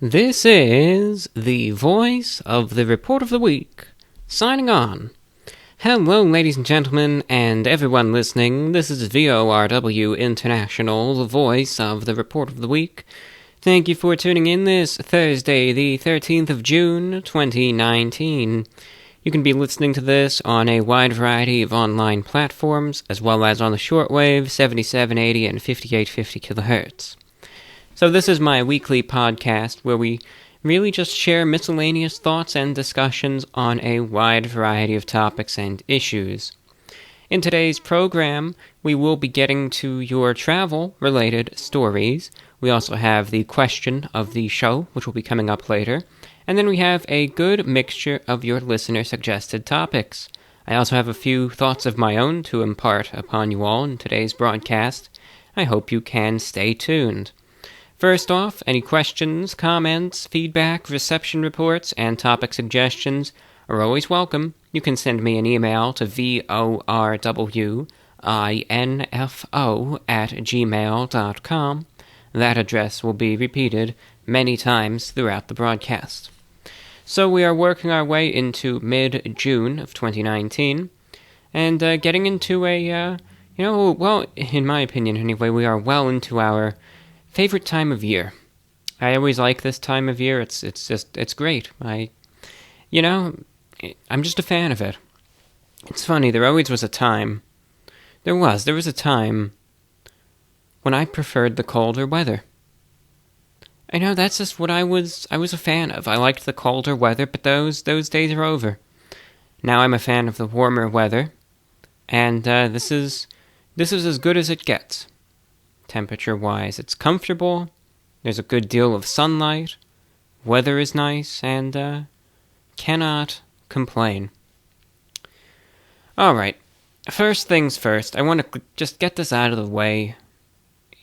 This is the voice of the Report of the Week, signing on. Hello, ladies and gentlemen, and everyone listening. This is VORW International, the voice of the Report of the Week. Thank you for tuning in this Thursday, the 13th of June, 2019. You can be listening to this on a wide variety of online platforms, as well as on the shortwave, 7780 and 5850 kilohertz. So this is my weekly podcast where we really just share miscellaneous thoughts and discussions on a wide variety of topics and issues. In today's program, we will be getting to your travel-related stories. We also have the question of the show, which will be coming up later. And then we have a good mixture of your listener-suggested topics. I also have a few thoughts of my own to impart upon you all in today's broadcast. I hope you can stay tuned. First off, any questions, comments, feedback, reception reports, and topic suggestions are always welcome. You can send me an email to vorwinfo@gmail.com. That address will be repeated many times throughout the broadcast. So we are working our way into mid-June of 2019, and getting into a, well, in my opinion anyway, we are well into our favorite time of year. I always like this time of year. It's great. I'm just a fan of it. It's funny, there was a time when I preferred the colder weather. I know, that's just what I was a fan of. I liked the colder weather, but those days are over. Now I'm a fan of the warmer weather, and this is as good as it gets. Temperature-wise, it's comfortable, there's a good deal of sunlight, weather is nice, and cannot complain. Alright, first things first, I want to just get this out of the way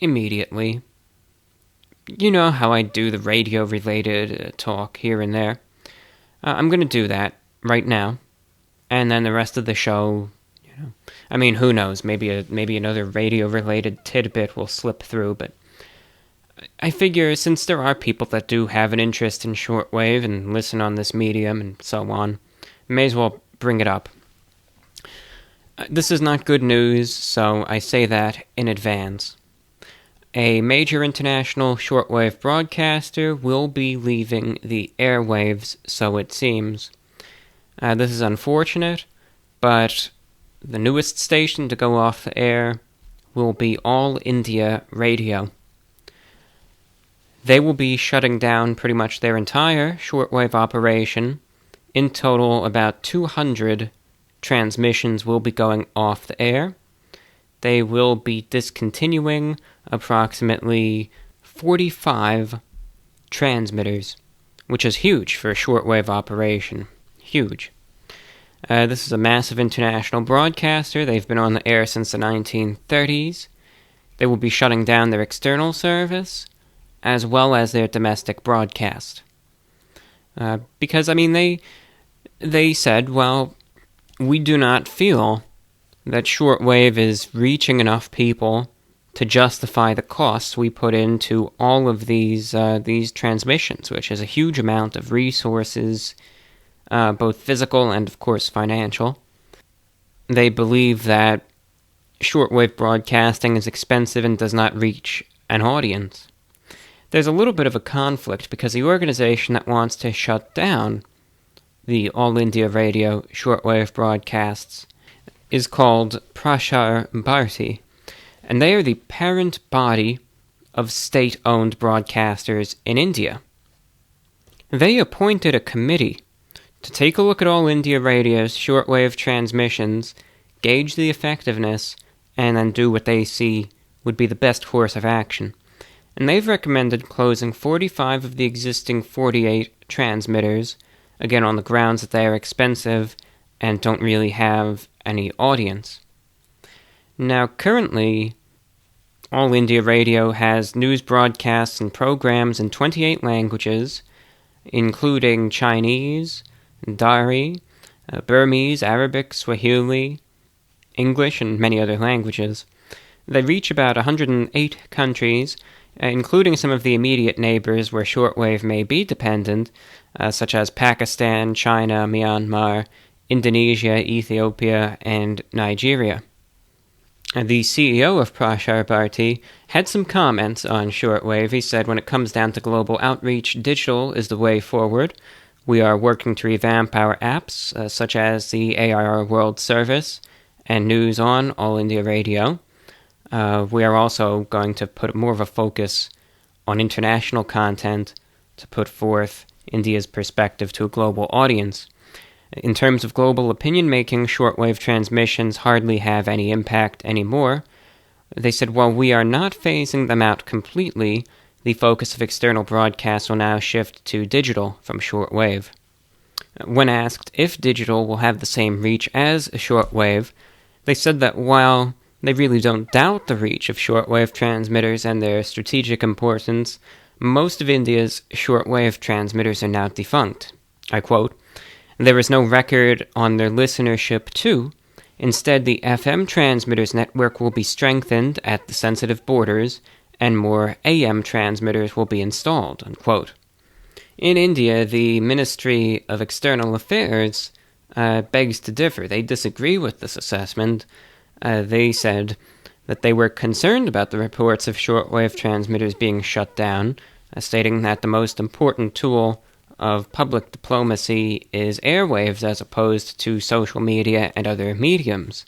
immediately. You know how I do the radio-related talk here and there. I'm going to do that right now, and then the rest of the show, who knows, maybe another radio-related tidbit will slip through, but I figure since there are people that do have an interest in shortwave and listen on this medium and so on, may as well bring it up. This is not good news, so I say that in advance. A major international shortwave broadcaster will be leaving the airwaves, so it seems. This is unfortunate, but the newest station to go off the air will be All India Radio. They will be shutting down pretty much their entire shortwave operation. In total, about 200 transmissions will be going off the air. They will be discontinuing approximately 45 transmitters, which is huge for a shortwave operation. Huge. This is a massive international broadcaster. They've been on the air since the 1930s. They will be shutting down their external service, as well as their domestic broadcast. Because, they said, well, we do not feel that shortwave is reaching enough people to justify the costs we put into all of these transmissions, which is a huge amount of resources, both physical and, of course, financial. They believe that shortwave broadcasting is expensive and does not reach an audience. There's a little bit of a conflict because the organization that wants to shut down the All India Radio shortwave broadcasts is called Prasar Bharati, and they are the parent body of state-owned broadcasters in India. They appointed a committee to take a look at All India Radio's shortwave transmissions, gauge the effectiveness, and then do what they see would be the best course of action. And they've recommended closing 45 of the existing 48 transmitters, again on the grounds that they are expensive and don't really have any audience. Now, currently, All India Radio has news broadcasts and programs in 28 languages, including Chinese, Dari, Burmese, Arabic, Swahili, English, and many other languages. They reach about 108 countries including some of the immediate neighbors where shortwave may be dependent, such as Pakistan, China, Myanmar, Indonesia, Ethiopia, and Nigeria. The CEO of Prashar Bharti had some comments on shortwave. He said, when it comes down to global outreach, digital is the way forward. We are working to revamp our apps, such as the AIR World Service and News On All India Radio. We are also going to put more of a focus on international content to put forth India's perspective to a global audience. In terms of global opinion-making, shortwave transmissions hardly have any impact anymore. They said, while we are not phasing them out completely, the focus of external broadcasts will now shift to digital from shortwave. When asked if digital will have the same reach as shortwave, they said that while they really don't doubt the reach of shortwave transmitters and their strategic importance, most of India's shortwave transmitters are now defunct. I quote, "There is no record on their listenership too. Instead, the FM transmitters network will be strengthened at the sensitive borders, and more AM transmitters will be installed," unquote. In India, the Ministry of External Affairs begs to differ. They disagree with this assessment. They said that they were concerned about the reports of shortwave transmitters being shut down, stating that the most important tool of public diplomacy is airwaves as opposed to social media and other mediums.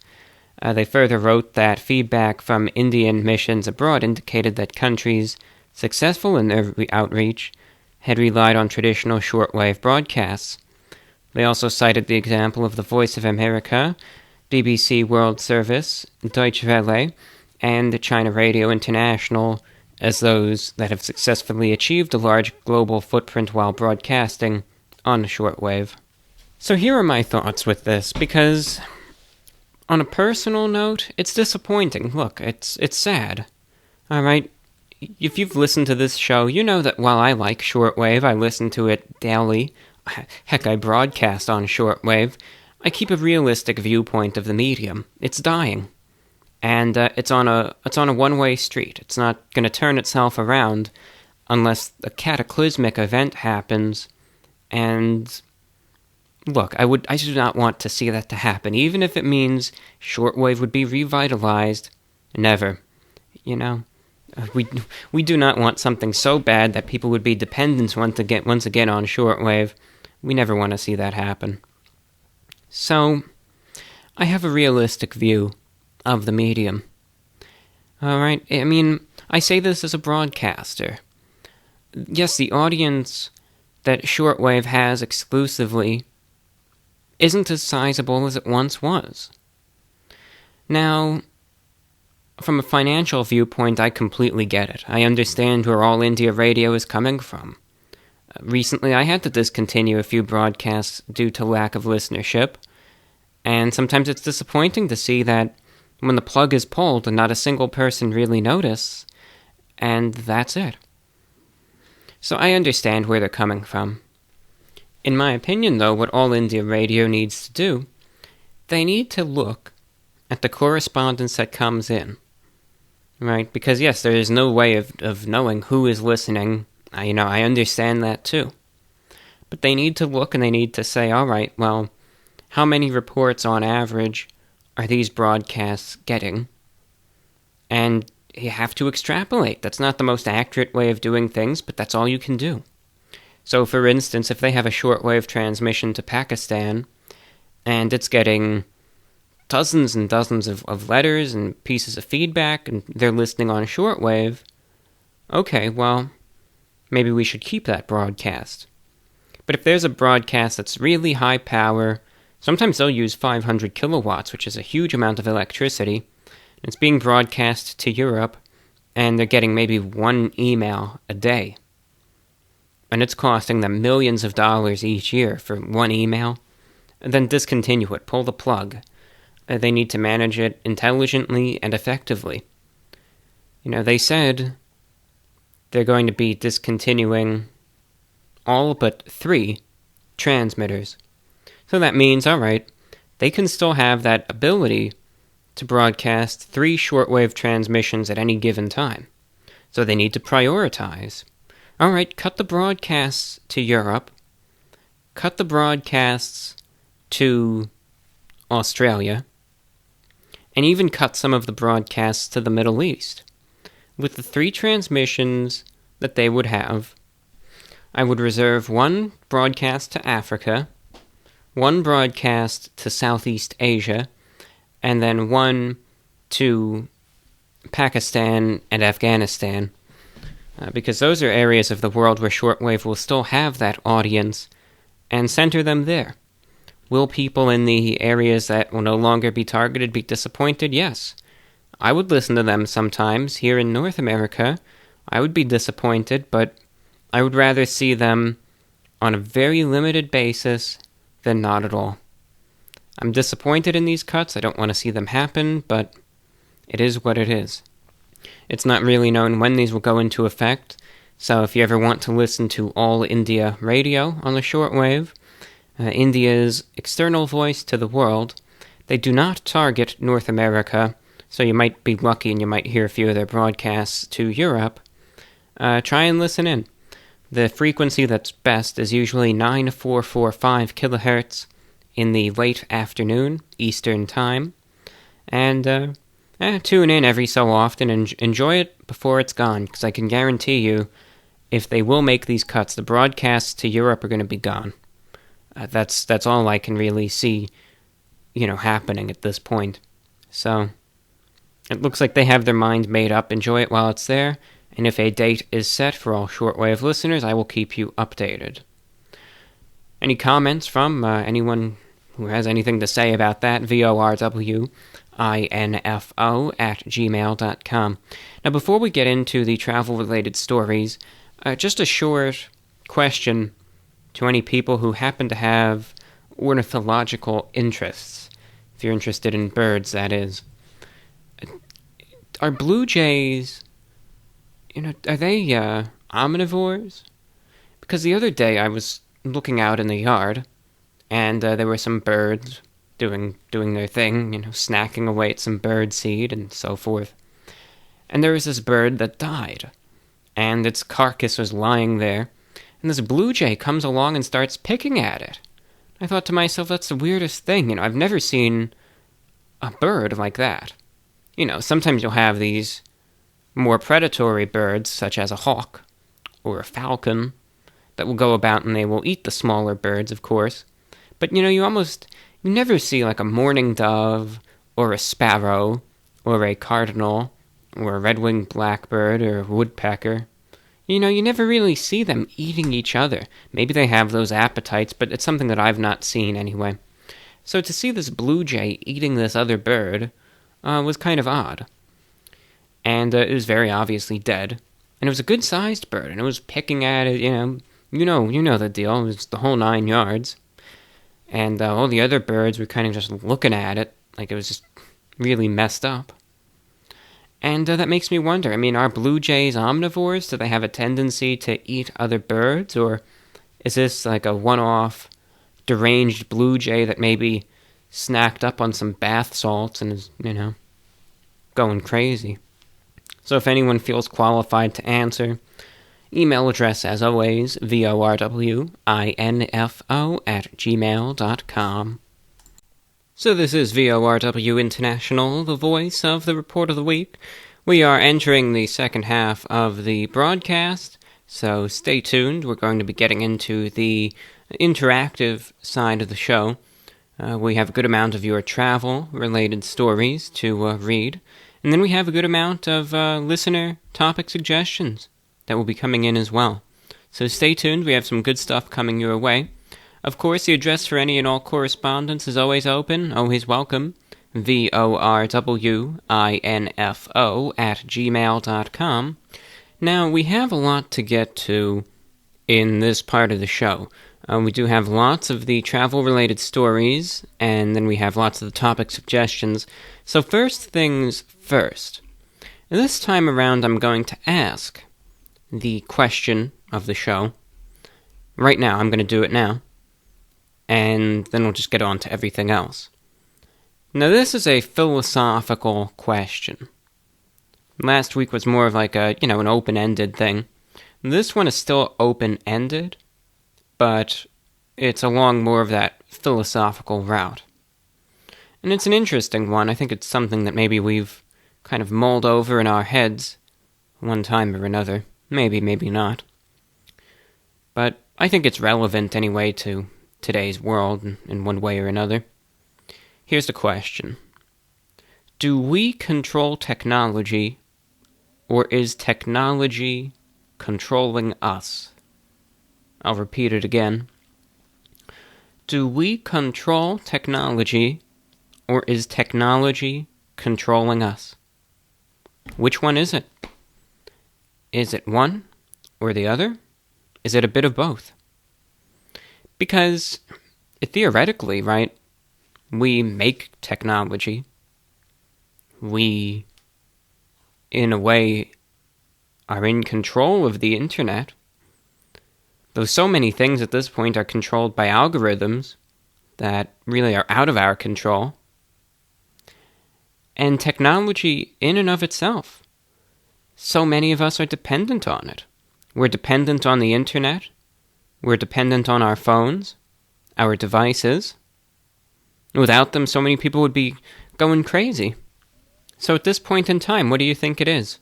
They further wrote that feedback from Indian missions abroad indicated that countries successful in their outreach had relied on traditional shortwave broadcasts. They also cited the example of the Voice of America, BBC World Service, Deutsche Welle, and China Radio International as those that have successfully achieved a large global footprint while broadcasting on shortwave. So here are my thoughts with this, because on a personal note, it's disappointing. Look, it's sad. Alright, if you've listened to this show, you know that while I like shortwave, I listen to it daily. Heck, I broadcast on shortwave. I keep a realistic viewpoint of the medium. It's dying. And it's on a one-way street. It's not going to turn itself around unless a cataclysmic event happens. And look, I do not want to see that to happen, even if it means shortwave would be revitalized. Never, we do not want something so bad that people would be dependent once again on shortwave. We never want to see that happen. So, I have a realistic view of the medium. Alright, I mean, I say this as a broadcaster. Yes, the audience that shortwave has exclusively isn't as sizable as it once was. Now, from a financial viewpoint, I completely get it. I understand where All India Radio is coming from. Recently, I had to discontinue a few broadcasts due to lack of listenership, and sometimes it's disappointing to see that when the plug is pulled and not a single person really notices, and that's it. So I understand where they're coming from. In my opinion, though, what All India Radio needs to do, they need to look at the correspondence that comes in, right? Because yes, there is no way of knowing who is listening. I understand that too. But they need to look and they need to say, all right, well, how many reports on average are these broadcasts getting? And you have to extrapolate. That's not the most accurate way of doing things, but that's all you can do. So, for instance, if they have a shortwave transmission to Pakistan, and it's getting dozens and dozens of letters and pieces of feedback, and they're listening on shortwave, okay, well, maybe we should keep that broadcast. But if there's a broadcast that's really high power, sometimes they'll use 500 kilowatts, which is a huge amount of electricity, and it's being broadcast to Europe, and they're getting maybe one email a day. And it's costing them millions of dollars each year for one email. And then discontinue it, pull the plug. They need to manage it intelligently and effectively. They said they're going to be discontinuing all but 3 transmitters. So that means, alright, they can still have that ability to broadcast 3 shortwave transmissions at any given time. So they need to prioritize. All right, cut the broadcasts to Europe. Cut the broadcasts to Australia. And even cut some of the broadcasts to the Middle East. With the 3 transmissions that they would have, I would reserve 1 broadcast to Africa, 1 broadcast to Southeast Asia, and then 1 to Pakistan and Afghanistan, because those are areas of the world where shortwave will still have that audience, and center them there. Will people in the areas that will no longer be targeted be disappointed? Yes. I would listen to them sometimes. Here in North America, I would be disappointed, but I would rather see them on a very limited basis than not at all. I'm disappointed in these cuts. I don't want to see them happen, but it is what it is. It's not really known when these will go into effect, so if you ever want to listen to All India Radio on the shortwave, India's external voice to the world, they do not target North America, so you might be lucky and you might hear a few of their broadcasts to Europe. Try and listen in. The frequency that's best is usually 9445 kilohertz in the late afternoon, Eastern Time. And tune in every so often and enjoy it before it's gone, because I can guarantee you, if they will make these cuts, the broadcasts to Europe are going to be gone. That's all I can really see, happening at this point. So, it looks like they have their mind made up. Enjoy it while it's there, and if a date is set for all shortwave listeners, I will keep you updated. Any comments from anyone who has anything to say about that? VORWINFO@gmail.com. Now, before we get into the travel-related stories, just a short question to any people who happen to have ornithological interests, if you're interested in birds, that is. Are blue jays, are they omnivores? Because the other day I was looking out in the yard, and there were some birds doing their thing, snacking away at some bird seed and so forth. And there was this bird that died, and its carcass was lying there, and this blue jay comes along and starts picking at it. I thought to myself, that's the weirdest thing. I've never seen a bird like that. Sometimes you'll have these more predatory birds, such as a hawk or a falcon, that will go about and they will eat the smaller birds, of course. But, you never see like a mourning dove or a sparrow or a cardinal or a red-winged blackbird or a woodpecker. You never really see them eating each other. Maybe they have those appetites, but it's something that I've not seen anyway. So to see this blue jay eating this other bird was kind of odd. And it was very obviously dead. And it was a good-sized bird, and it was picking at it, you know the deal. It was the whole 9 yards. And all the other birds were kind of just looking at it like it was just really messed up. And that makes me wonder, are blue jays omnivores? Do they have a tendency to eat other birds? Or is this like a one-off deranged blue jay that maybe snacked up on some bath salts and is, going crazy? So if anyone feels qualified to answer, email address as always, VORWINFO@gmail.com. So this is VORW International, the voice of the Report of the Week. We are entering the second half of the broadcast, so stay tuned. We're going to be getting into the interactive side of the show. We have a good amount of your travel-related stories to read, and then we have a good amount of listener topic suggestions that will be coming in as well. So stay tuned. We have some good stuff coming your way. Of course, the address for any and all correspondence is always open, always welcome. VORWINFO@gmail.com. Now, we have a lot to get to in this part of the show. We do have lots of the travel-related stories, and then we have lots of the topic suggestions. So first things first. This time around, I'm going to ask the question of the show. Right now, I'm going to do it now. And then we'll just get on to everything else. Now, this is a philosophical question. Last week was more of like an open-ended thing. This one is still open-ended, but it's along more of that philosophical route. And it's an interesting one. I think it's something that maybe we've kind of mulled over in our heads one time or another. Maybe, maybe not. But I think it's relevant anyway to today's world in one way or another. Here's the question. Do we control technology, or is technology controlling us? I'll repeat it again. Do we control technology, or is technology controlling us? Which one is it? Is it one or the other? Is it a bit of both? Because theoretically, right, we make technology. We, in a way, are in control of the internet. Though so many things at this point are controlled by algorithms that really are out of our control. And technology in and of itself, so many of us are dependent on it. We're dependent on the internet. We're dependent on our phones, our devices. Without them, so many people would be going crazy. So at this point in time, what do you think it is?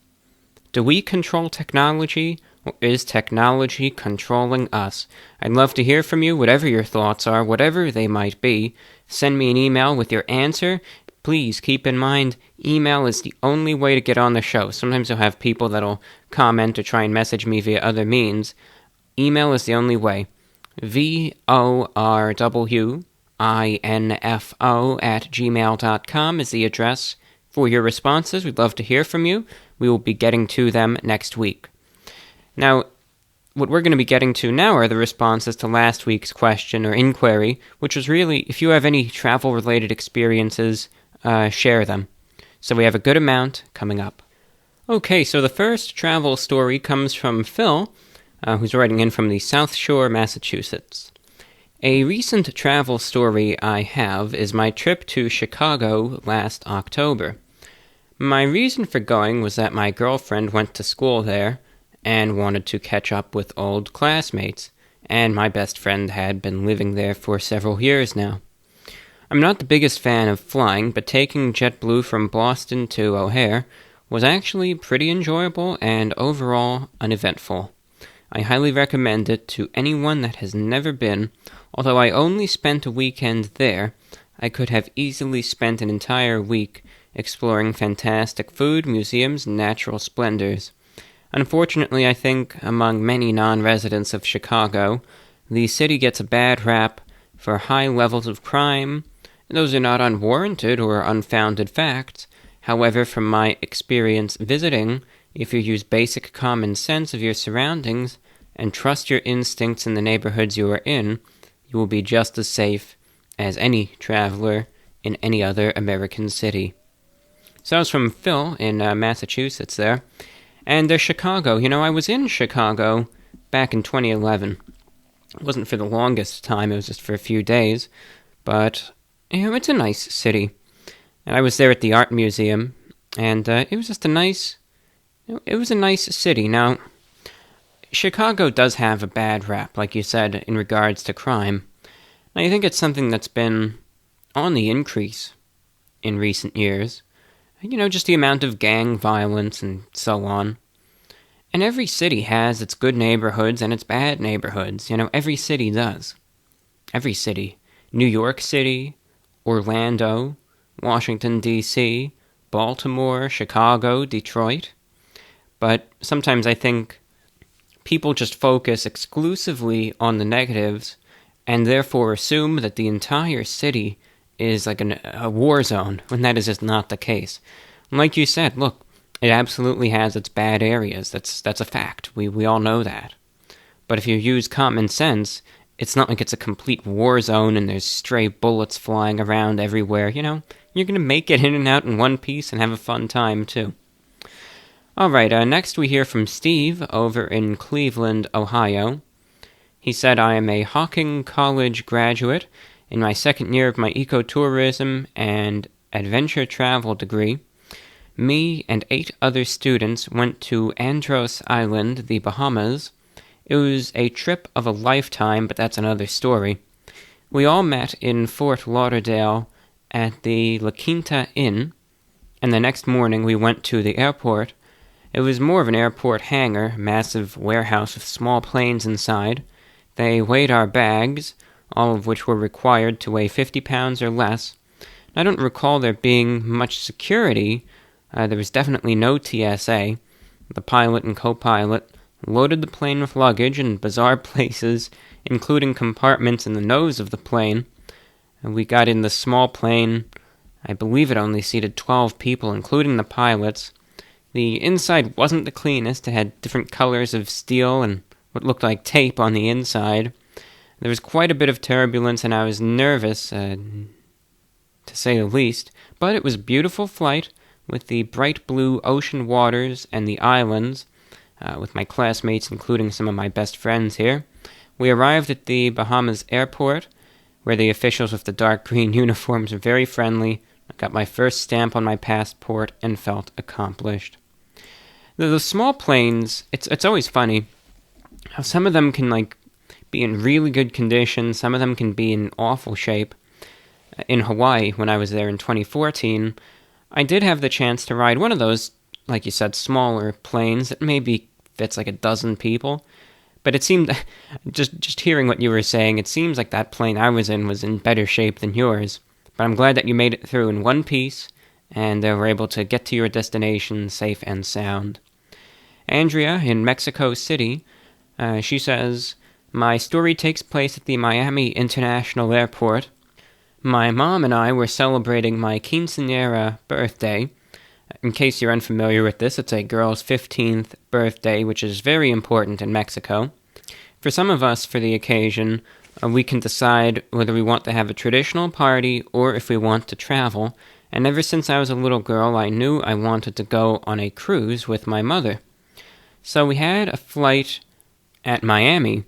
Do we control technology, or is technology controlling us? I'd love to hear from you, whatever your thoughts are, whatever they might be. Send me an email with your answer. Please keep in mind, email is the only way to get on the show. Sometimes you'll have people that'll comment or try and message me via other means. Email is the only way. VORWINFO@gmail.com is the address for your responses. We'd love to hear from you. We will be getting to them next week. Now, what we're going to be getting to now are the responses to last week's question or inquiry, which was really, if you have any travel-related experiences, share them. So we have a good amount coming up. Okay, so the first travel story comes from Phil, who's writing in from the South Shore, Massachusetts. A recent travel story I have is my trip to Chicago last October. My reason for going was that my girlfriend went to school there and wanted to catch up with old classmates, and my best friend had been living there for several years now. I'm not the biggest fan of flying, but taking JetBlue from Boston to O'Hare was actually pretty enjoyable and overall uneventful. I highly recommend it to anyone that has never been. Although I only spent a weekend there, I could have easily spent an entire week exploring fantastic food, museums, and natural splendors. Unfortunately, I think, among many non-residents of Chicago, the city gets a bad rap for high levels of crime. Those are not unwarranted or unfounded facts. However, from my experience visiting, if you use basic common sense of your surroundings and trust your instincts in the neighborhoods you are in, you will be just as safe as any traveler in any other American city. So that was from Phil in Massachusetts there. And Chicago, I was in Chicago back in 2011. It wasn't for the longest time, it was just for a few days. But, it's a nice city. And I was there at the Art Museum, and it was just a nice city. Now, Chicago does have a bad rap, like you said, in regards to crime. And I think it's something that's been on the increase in recent years. Just the amount of gang violence and so on. And every city has its good neighborhoods and its bad neighborhoods. Every city does. Every city. New York City, Orlando, Washington, D.C., Baltimore, Chicago, Detroit. But sometimes I think people just focus exclusively on the negatives and therefore assume that the entire city is like a war zone, when that is just not the case. Like you said, look, it absolutely has its bad areas. That's a fact. We all know that. But if you use common sense, it's not like it's a complete war zone and there's stray bullets flying around everywhere. You're going to make it in and out in one piece and have a fun time, too. Alright, next we hear from Steve over in Cleveland, Ohio. He said, I am a Hawking College graduate in my second year of my ecotourism and adventure travel degree. Me and 8 other students went to Andros Island, the Bahamas. It was a trip of a lifetime, but that's another story. We all met in Fort Lauderdale at the La Quinta Inn, and the next morning we went to the airport. It was more of an airport hangar, massive warehouse with small planes inside. They weighed our bags, all of which were required to weigh 50 pounds or less. I don't recall there being much security. There was definitely no TSA. The pilot and co-pilot loaded the plane with luggage in bizarre places, including compartments in the nose of the plane. We got in the small plane. I believe it only seated 12 people, including the pilots. The inside wasn't the cleanest. It had different colors of steel and what looked like tape on the inside. There was quite a bit of turbulence, and I was nervous, to say the least. But it was a beautiful flight, with the bright blue ocean waters and the islands, with my classmates, including some of my best friends here. We arrived at the Bahamas airport, where the officials with the dark green uniforms were very friendly. I got my first stamp on my passport and felt accomplished. The small planes, it's always funny how some of them can be in really good condition, some of them can be in awful shape. In Hawaii, when I was there in 2014, I did have the chance to ride one of those, like you said, smaller planes that maybe fits like a dozen people. But it seemed, just hearing what you were saying, it seems like that plane I was in better shape than yours. But I'm glad that you made it through in one piece, and were able to get to your destination safe and sound. Andrea, in Mexico City, she says, "My story takes place at the Miami International Airport. My mom and I were celebrating my quinceañera birthday. In case you're unfamiliar with this, it's a girl's 15th birthday, which is very important in Mexico. For some of us, for the occasion, we can decide whether we want to have a traditional party or if we want to travel. And ever since I was a little girl, I knew I wanted to go on a cruise with my mother. So we had a flight at Miami,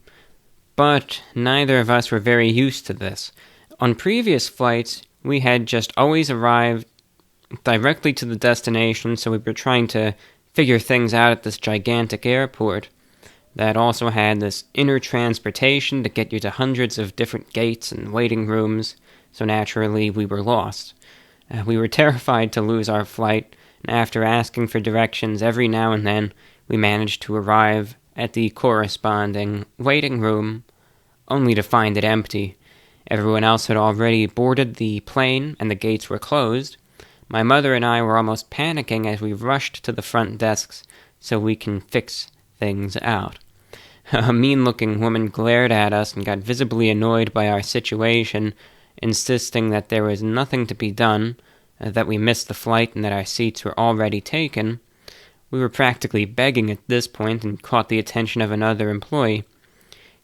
but neither of us were very used to this. On previous flights, we had just always arrived directly to the destination, so we were trying to figure things out at this gigantic airport that also had this inner transportation to get you to hundreds of different gates and waiting rooms, so naturally we were lost. We were terrified to lose our flight, and after asking for directions every now and then, we managed to arrive at the corresponding waiting room, only to find it empty. Everyone else had already boarded the plane, and the gates were closed. My mother and I were almost panicking as we rushed to the front desks so we can fix things out. A mean-looking woman glared at us and got visibly annoyed by our situation, insisting that there was nothing to be done, that we missed the flight and that our seats were already taken. We were practically begging at this point and caught the attention of another employee.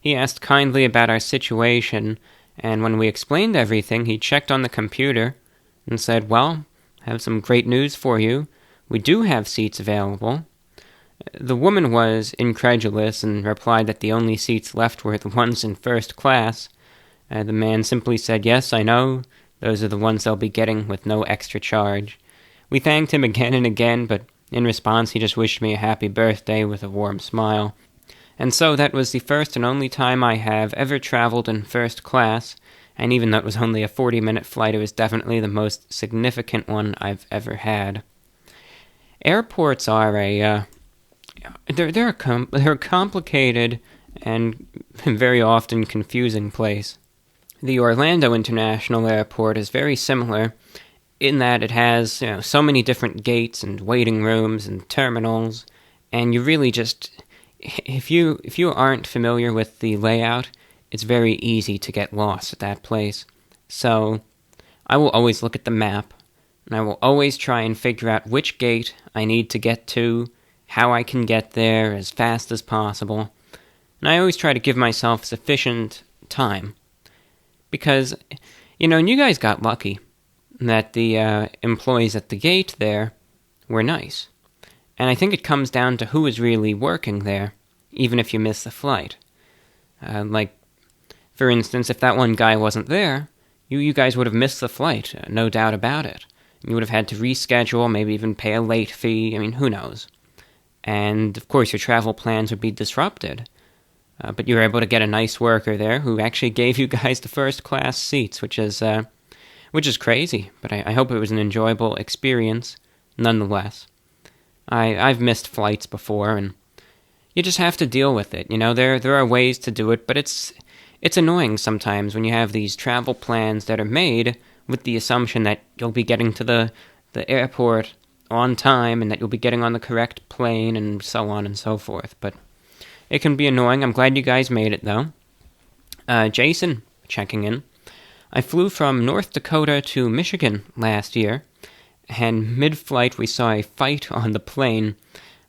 He asked kindly about our situation, and when we explained everything, he checked on the computer and said, "Well, I have some great news for you. We do have seats available." The woman was incredulous and replied that the only seats left were the ones in first class. The man simply said, "Yes, I know. Those are the ones they'll be getting with no extra charge." We thanked him again and again, but in response he just wished me a happy birthday with a warm smile. And so that was the first and only time I have ever traveled in first class, and even though it was only a 40-minute flight, it was definitely the most significant one I've ever had. Airports are they're a complicated and very often confusing place. The Orlando International Airport is very similar in that it has so many different gates and waiting rooms and terminals, and you really just, if you aren't familiar with the layout, it's very easy to get lost at that place. So I will always look at the map, and I will always try and figure out which gate I need to get to, how I can get there as fast as possible, and I always try to give myself sufficient time. Because, and you guys got lucky that the employees at the gate there were nice. And I think it comes down to who is really working there, even if you miss the flight. For instance, if that one guy wasn't there, you guys would have missed the flight, no doubt about it. You would have had to reschedule, maybe even pay a late fee. I mean, who knows? And, of course, your travel plans would be disrupted. But you were able to get a nice worker there who actually gave you guys the first-class seats, which is crazy. But I hope it was an enjoyable experience, nonetheless. I've missed flights before, and you just have to deal with it. You know, there are ways to do it, but it's annoying sometimes when you have these travel plans that are made with the assumption that you'll be getting to the airport on time and that you'll be getting on the correct plane and so on and so forth. But it can be annoying. I'm glad you guys made it, though. Jason, checking in. I flew from North Dakota to Michigan last year, and mid-flight we saw a fight on the plane.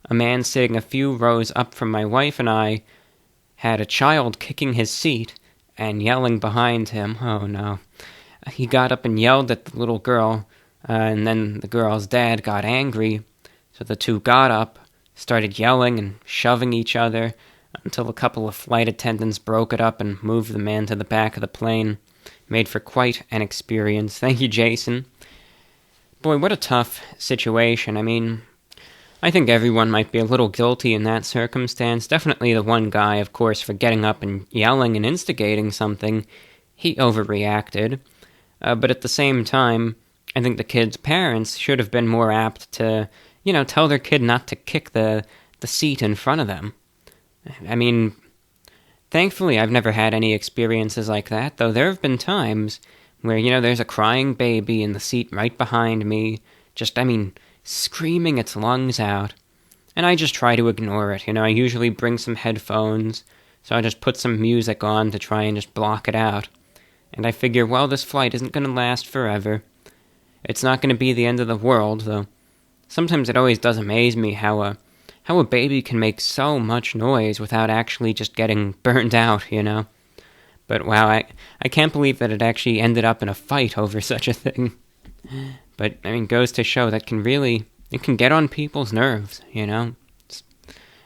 A man sitting a few rows up from my wife and I had a child kicking his seat and yelling behind him. Oh, no. He got up and yelled at the little girl, and then the girl's dad got angry, so the two got up, started yelling and shoving each other until a couple of flight attendants broke it up and moved the man to the back of the plane. Made for quite an experience. Thank you, Jason. Boy, what a tough situation. I mean, I think everyone might be a little guilty in that circumstance. Definitely the one guy, of course, for getting up and yelling and instigating something. He overreacted. But at the same time, I think the kid's parents should have been more apt to, tell their kid not to kick the seat in front of them. I mean, thankfully I've never had any experiences like that, though there have been times where, there's a crying baby in the seat right behind me, screaming its lungs out, and I just try to ignore it. I usually bring some headphones, so I just put some music on to try and just block it out. And I figure, well, this flight isn't going to last forever. It's not going to be the end of the world, though. Sometimes it always does amaze me how a baby can make so much noise without actually just getting burned out, But wow, I can't believe that it actually ended up in a fight over such a thing. But, goes to show that it can get on people's nerves, I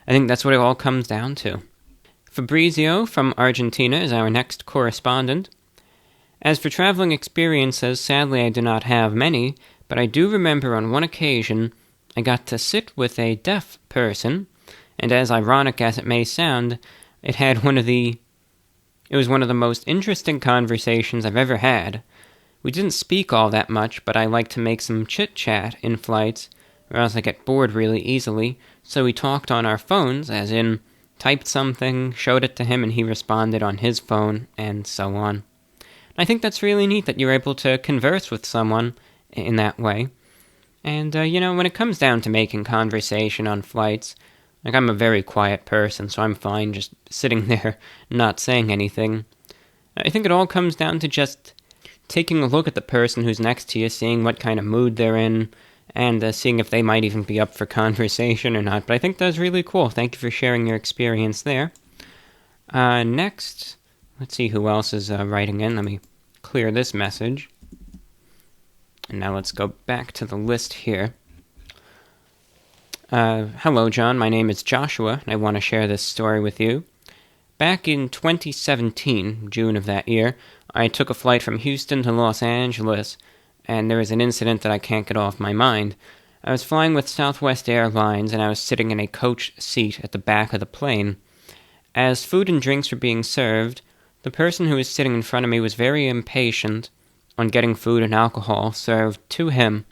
think that's what it all comes down to. Fabrizio from Argentina is our next correspondent. As for traveling experiences, sadly I do not have many, but I do remember on one occasion I got to sit with a deaf person, and as ironic as it may sound, it was one of the most interesting conversations I've ever had. We didn't speak all that much, but I like to make some chit-chat in flights, or else I get bored really easily, so we talked on our phones, as in, typed something, showed it to him, and he responded on his phone, and so on. I think that's really neat that you're able to converse with someone in that way. And, when it comes down to making conversation on flights, I'm a very quiet person, so I'm fine just sitting there not saying anything. I think it all comes down to just taking a look at the person who's next to you, seeing what kind of mood they're in, and seeing if they might even be up for conversation or not. But I think that's really cool. Thank you for sharing your experience there. Next, let's see who else is writing in. Let me clear this message. And now let's go back to the list here. Hello, John. My name is Joshua, and I want to share this story with you. Back in 2017, June of that year, I took a flight from Houston to Los Angeles, and there was an incident that I can't get off my mind. I was flying with Southwest Airlines, and I was sitting in a coach seat at the back of the plane. As food and drinks were being served, the person who was sitting in front of me was very impatient on getting food and alcohol served to him.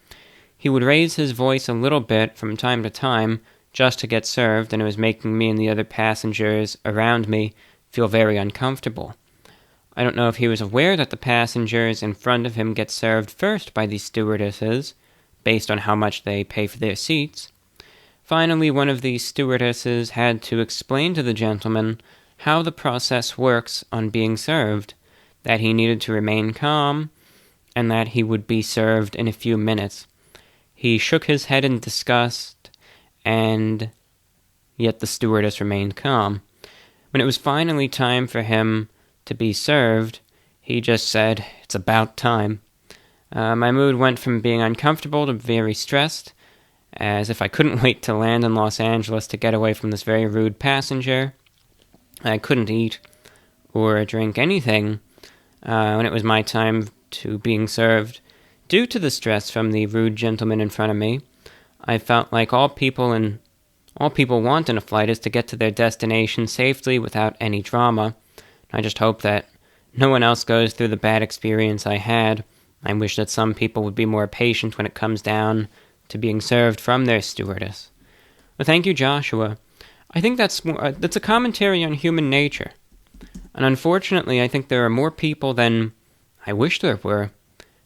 He would raise his voice a little bit from time to time just to get served, and it was making me and the other passengers around me feel very uncomfortable. I don't know if he was aware that the passengers in front of him get served first by the stewardesses, based on how much they pay for their seats. Finally, one of the stewardesses had to explain to the gentleman how the process works on being served, that he needed to remain calm, and that he would be served in a few minutes. He shook his head in disgust, and yet the stewardess remained calm. When it was finally time for him to be served, he just said, "It's about time." My mood went from being uncomfortable to very stressed, as if I couldn't wait to land in Los Angeles to get away from this very rude passenger. I couldn't eat or drink anything when it was my time to being served Due to the stress from the rude gentleman in front of me, I felt like all people want in a flight is to get to their destination safely without any drama. I just hope that no one else goes through the bad experience I had. I wish that some people would be more patient when it comes down to being served from their stewardess. Well, thank you, Joshua. I think that's a commentary on human nature. And unfortunately, I think there are more people than I wish there were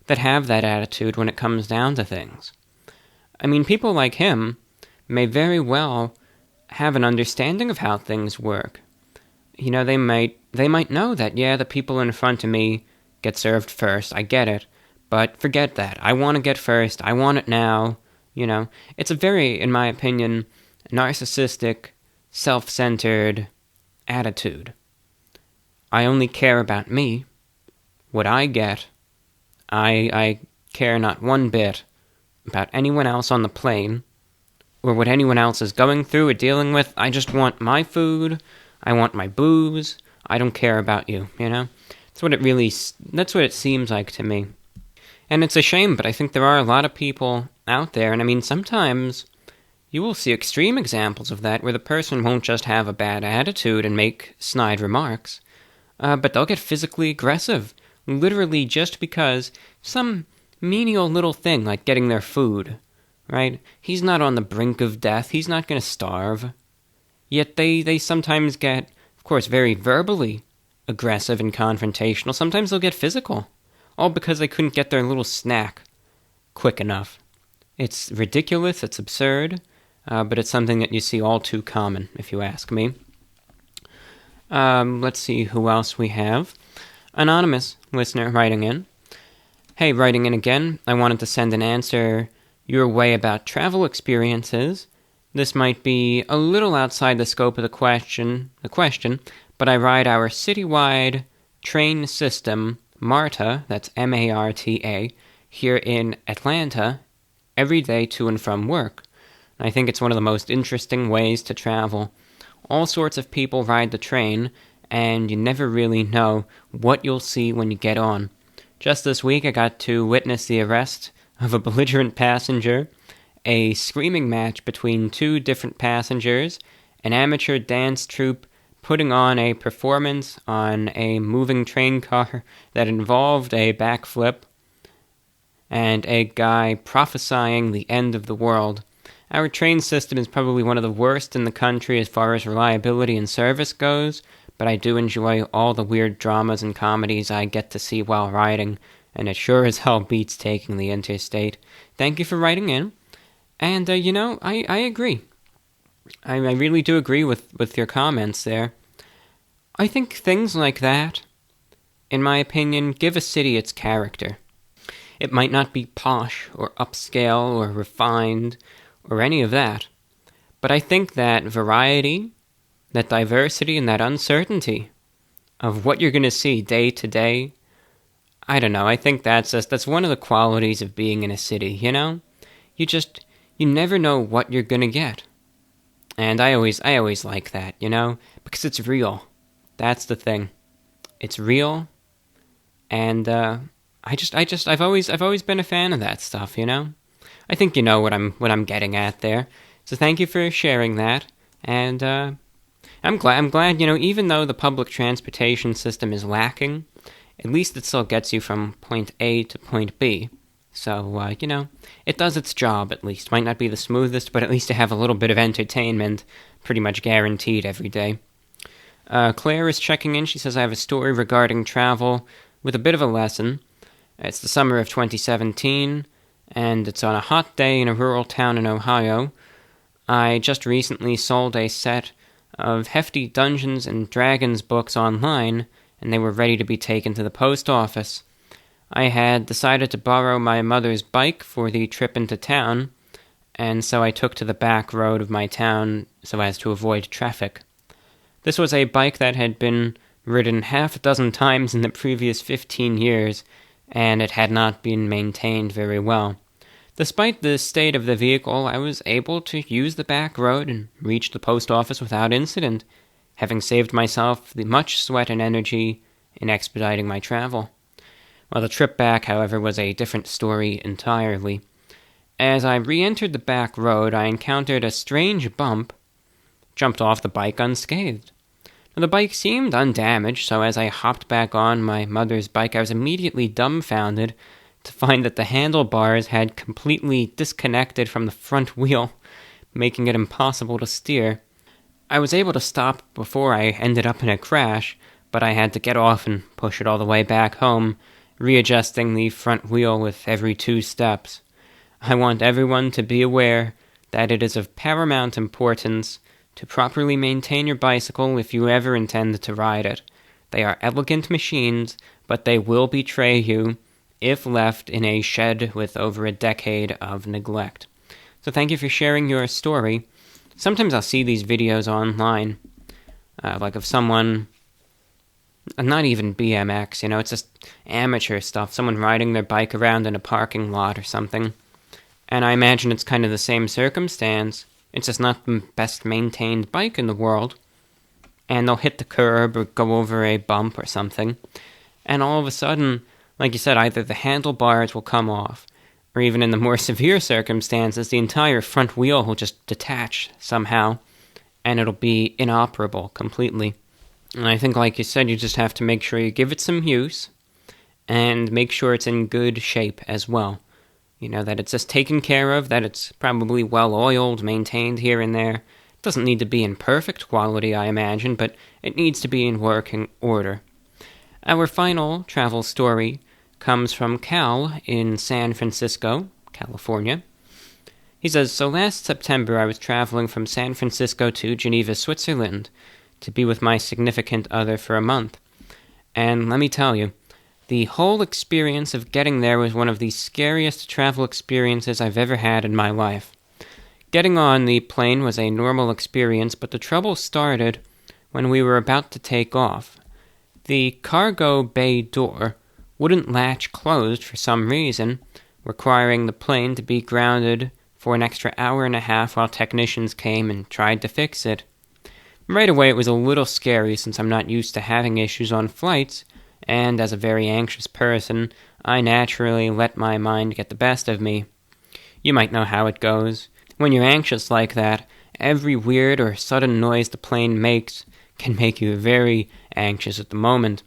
that have that attitude when it comes down to things. I mean, people like him may very well have an understanding of how things work. You know, they might know that, yeah, the people in front of me get served first, I get it, but forget that. I want to get first, I want it now, you know. It's a very, in my opinion, narcissistic, self-centered attitude. I only care about me, what I get. I care not one bit about anyone else on the plane, or what anyone else is going through or dealing with. I just want my food, I want my booze, I don't care about you, you know? That's what it seems like to me. And it's a shame, but I think there are a lot of people out there, and I mean, sometimes you will see extreme examples of that, where the person won't just have a bad attitude and make snide remarks, but they'll get physically aggressive, literally just because some menial little thing like getting their food, right? He's not on the brink of death, he's not going to starve. Yet they sometimes get, of course, very verbally aggressive and confrontational. Sometimes they'll get physical, all because they couldn't get their little snack quick enough. It's ridiculous, it's absurd, but it's something that you see all too common, if you ask me. Let's see who else we have. Anonymous listener writing in. Hey, writing in again. I wanted to send an answer your way about travel experiences. This might be a little outside the scope of the question, but I ride our citywide train system, MARTA, that's M-A-R-T-A, here in Atlanta, every day to and from work. I think it's one of the most interesting ways to travel. All sorts of people ride the train, and you never really know what you'll see when you get on. Just this week, I got to witness the arrest of a belligerent passenger, a screaming match between two different passengers, an amateur dance troupe putting on a performance on a moving train car that involved a backflip, and a guy prophesying the end of the world. Our train system is probably one of the worst in the country as far as reliability and service goes, but I do enjoy all the weird dramas and comedies I get to see while riding, and it sure as hell beats taking the interstate. Thank you for writing in, and, I agree. I really do agree with your comments there. I think things like that, in my opinion, give a city its character. It might not be posh or upscale or refined or any of that, but I think that variety, that diversity, and that uncertainty of what you're going to see day to day, I don't know, I think that's one of the qualities of being in a city, you know? You never know what you're going to get. And I always like that, you know? Because it's real. That's the thing. It's real, and I've always been a fan of that stuff, you know? I think you know what I'm getting at there. So thank you for sharing that, and I'm glad, you know, even though the public transportation system is lacking, at least it still gets you from point A to point B. So, it does its job, at least. Might not be the smoothest, but at least you have a little bit of entertainment pretty much guaranteed every day. Claire is checking in. She says, I have a story regarding travel with a bit of a lesson. It's the summer of 2017, and it's on a hot day in a rural town in Ohio. I just recently sold a set of hefty Dungeons and Dragons books online, and they were ready to be taken to the post office. I had decided to borrow my mother's bike for the trip into town, and so I took to the back road of my town so as to avoid traffic. This was a bike that had been ridden half a dozen times in the previous 15 years, and it had not been maintained very well. Despite the state of the vehicle, I was able to use the back road and reach the post office without incident, having saved myself the much sweat and energy in expediting my travel. Well, the trip back, however, was a different story entirely. As I re-entered the back road, I encountered a strange bump, jumped off the bike unscathed. Now, the bike seemed undamaged, so as I hopped back on my mother's bike, I was immediately dumbfounded to find that the handlebars had completely disconnected from the front wheel, making it impossible to steer. I was able to stop before I ended up in a crash, but I had to get off and push it all the way back home, readjusting the front wheel with every 2 steps. I want everyone to be aware that it is of paramount importance to properly maintain your bicycle if you ever intend to ride it. They are elegant machines, but they will betray you if left in a shed with over a decade of neglect. So thank you for sharing your story. Sometimes I'll see these videos online, like of someone, not even BMX, it's just amateur stuff, someone riding their bike around in a parking lot or something. And I imagine it's kind of the same circumstance. It's just not the best maintained bike in the world. And they'll hit the curb or go over a bump or something. And all of a sudden, like you said, either the handlebars will come off, or even in the more severe circumstances, the entire front wheel will just detach somehow, and it'll be inoperable completely. And I think, like you said, you just have to make sure you give it some use, and make sure it's in good shape as well. That it's just taken care of, that it's probably well-oiled, maintained here and there. It doesn't need to be in perfect quality, I imagine, but it needs to be in working order. Our final travel story comes from Cal in San Francisco, California. He says, so last September I was traveling from San Francisco to Geneva, Switzerland, to be with my significant other for a month. And let me tell you, the whole experience of getting there was one of the scariest travel experiences I've ever had in my life. Getting on the plane was a normal experience, but the trouble started when we were about to take off. The cargo bay door wouldn't latch closed for some reason, requiring the plane to be grounded for an extra hour and a half while technicians came and tried to fix it. Right away it was a little scary since I'm not used to having issues on flights, and as a very anxious person, I naturally let my mind get the best of me. You might know how it goes. When you're anxious like that, every weird or sudden noise the plane makes can make you very anxious at the moment.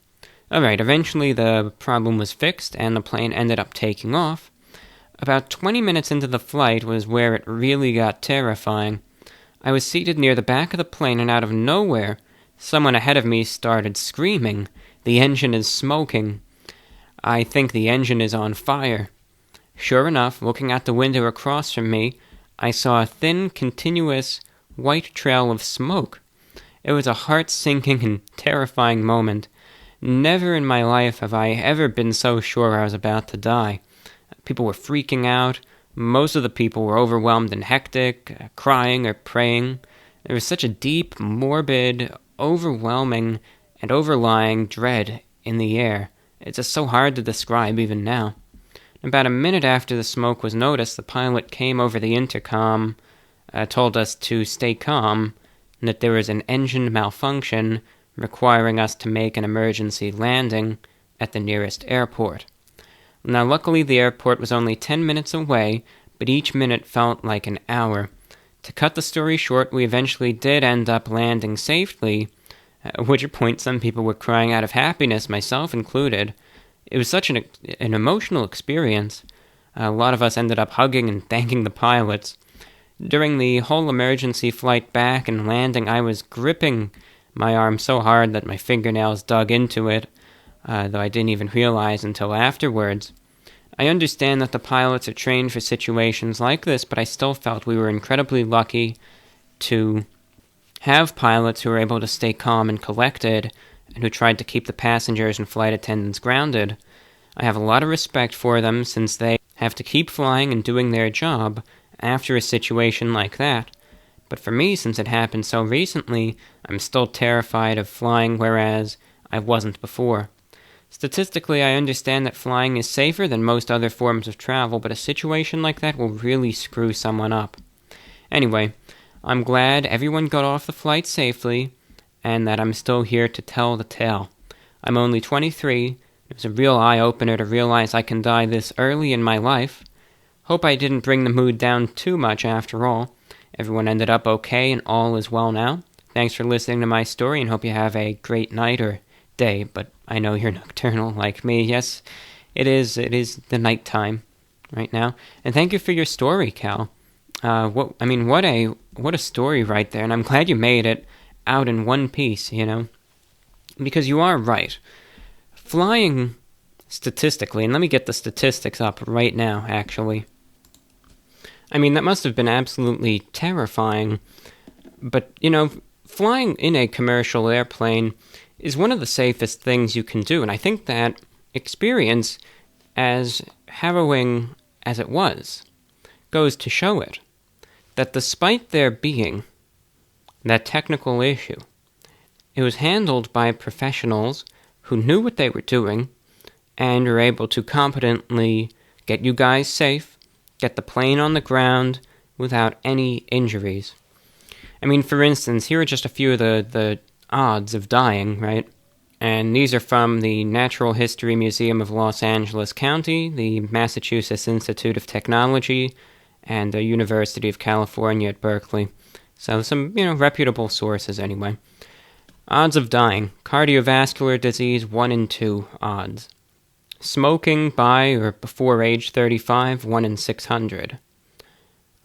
Alright, eventually the problem was fixed and the plane ended up taking off. About 20 minutes into the flight was where it really got terrifying. I was seated near the back of the plane and out of nowhere, someone ahead of me started screaming, "The engine is smoking. I think the engine is on fire." Sure enough, looking out the window across from me, I saw a thin, continuous, white trail of smoke. It was a heart-sinking and terrifying moment. Never in my life have I ever been so sure I was about to die. People were freaking out. Most of the people were overwhelmed and hectic, crying or praying. There was such a deep, morbid, overwhelming, and overlying dread in the air. It's just so hard to describe even now. About a minute after the smoke was noticed, the pilot came over the intercom, told us to stay calm, and that there was an engine malfunction requiring us to make an emergency landing at the nearest airport. Now, luckily, the airport was only 10 minutes away, but each minute felt like an hour. To cut the story short, we eventually did end up landing safely, at which point some people were crying out of happiness, myself included. It was such an emotional experience. A lot of us ended up hugging and thanking the pilots. During the whole emergency flight back and landing, I was gripping my arm so hard that my fingernails dug into it, though I didn't even realize until afterwards. I understand that the pilots are trained for situations like this, but I still felt we were incredibly lucky to have pilots who were able to stay calm and collected, and who tried to keep the passengers and flight attendants grounded. I have a lot of respect for them since they have to keep flying and doing their job after a situation like that. But for me, since it happened so recently, I'm still terrified of flying, whereas I wasn't before. Statistically, I understand that flying is safer than most other forms of travel, but a situation like that will really screw someone up. Anyway, I'm glad everyone got off the flight safely, and that I'm still here to tell the tale. I'm only 23, It was a real eye-opener to realize I can die this early in my life. Hope I didn't bring the mood down too much after all. Everyone ended up okay and all is well now. Thanks for listening to my story and hope you have a great night or day, but I know you're nocturnal like me. Yes, it is the nighttime right now. And thank you for your story, Cal. What a story right there, and I'm glad you made it out in one piece, because you are right. Flying, statistically, and let me get the statistics up right now, actually. That must have been absolutely terrifying, but, flying in a commercial airplane is one of the safest things you can do, and I think that experience, as harrowing as it was, goes to show it, that despite there being that technical issue, it was handled by professionals who knew what they were doing and were able to competently get you guys safe, get the plane on the ground without any injuries. For instance, here are just a few of the odds of dying, right? And these are from the Natural History Museum of Los Angeles County, the Massachusetts Institute of Technology, and the University of California at Berkeley. So some, reputable sources anyway. Odds of dying. Cardiovascular disease, 1 in 2 odds. Smoking by or before age 35, 1 in 600.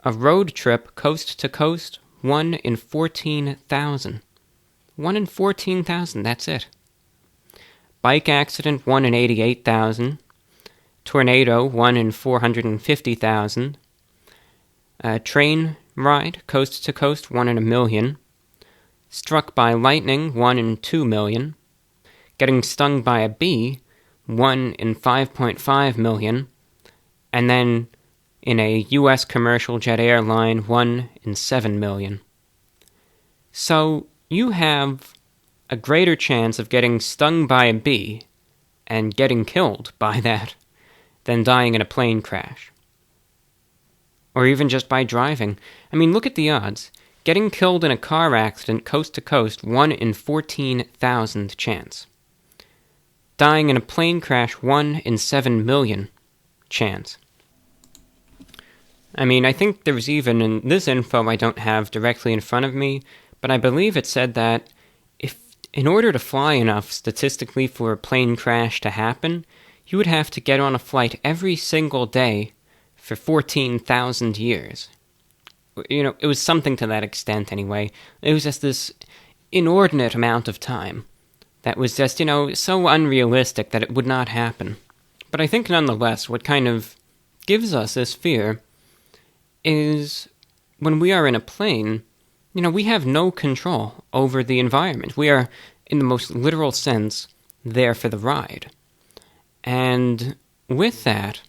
A road trip coast to coast, 1 in 14,000. 1 in 14,000, that's it. Bike accident, 1 in 88,000. Tornado, 1 in 450,000. Train ride, coast to coast, 1 in 1,000,000. Struck by lightning, 1 in 2,000,000. Getting stung by a bee, 1 in 5.5 million. And then in a U.S. commercial jet airline, 1 in 7 million. So you have a greater chance of getting stung by a bee and getting killed by that than dying in a plane crash. Or even just by driving. Look at the odds. Getting killed in a car accident coast to coast, 1 in 14,000 chance. Dying in a plane crash, 1 in 7 million chance. I think there was even, in this info I don't have directly in front of me, but I believe it said that in order to fly enough statistically for a plane crash to happen, you would have to get on a flight every single day for 14,000 years. It was something to that extent anyway. It was just this inordinate amount of time that was just, so unrealistic that it would not happen. But I think nonetheless, what kind of gives us this fear is when we are in a plane, we have no control over the environment. We are, in the most literal sense, there for the ride. And with that,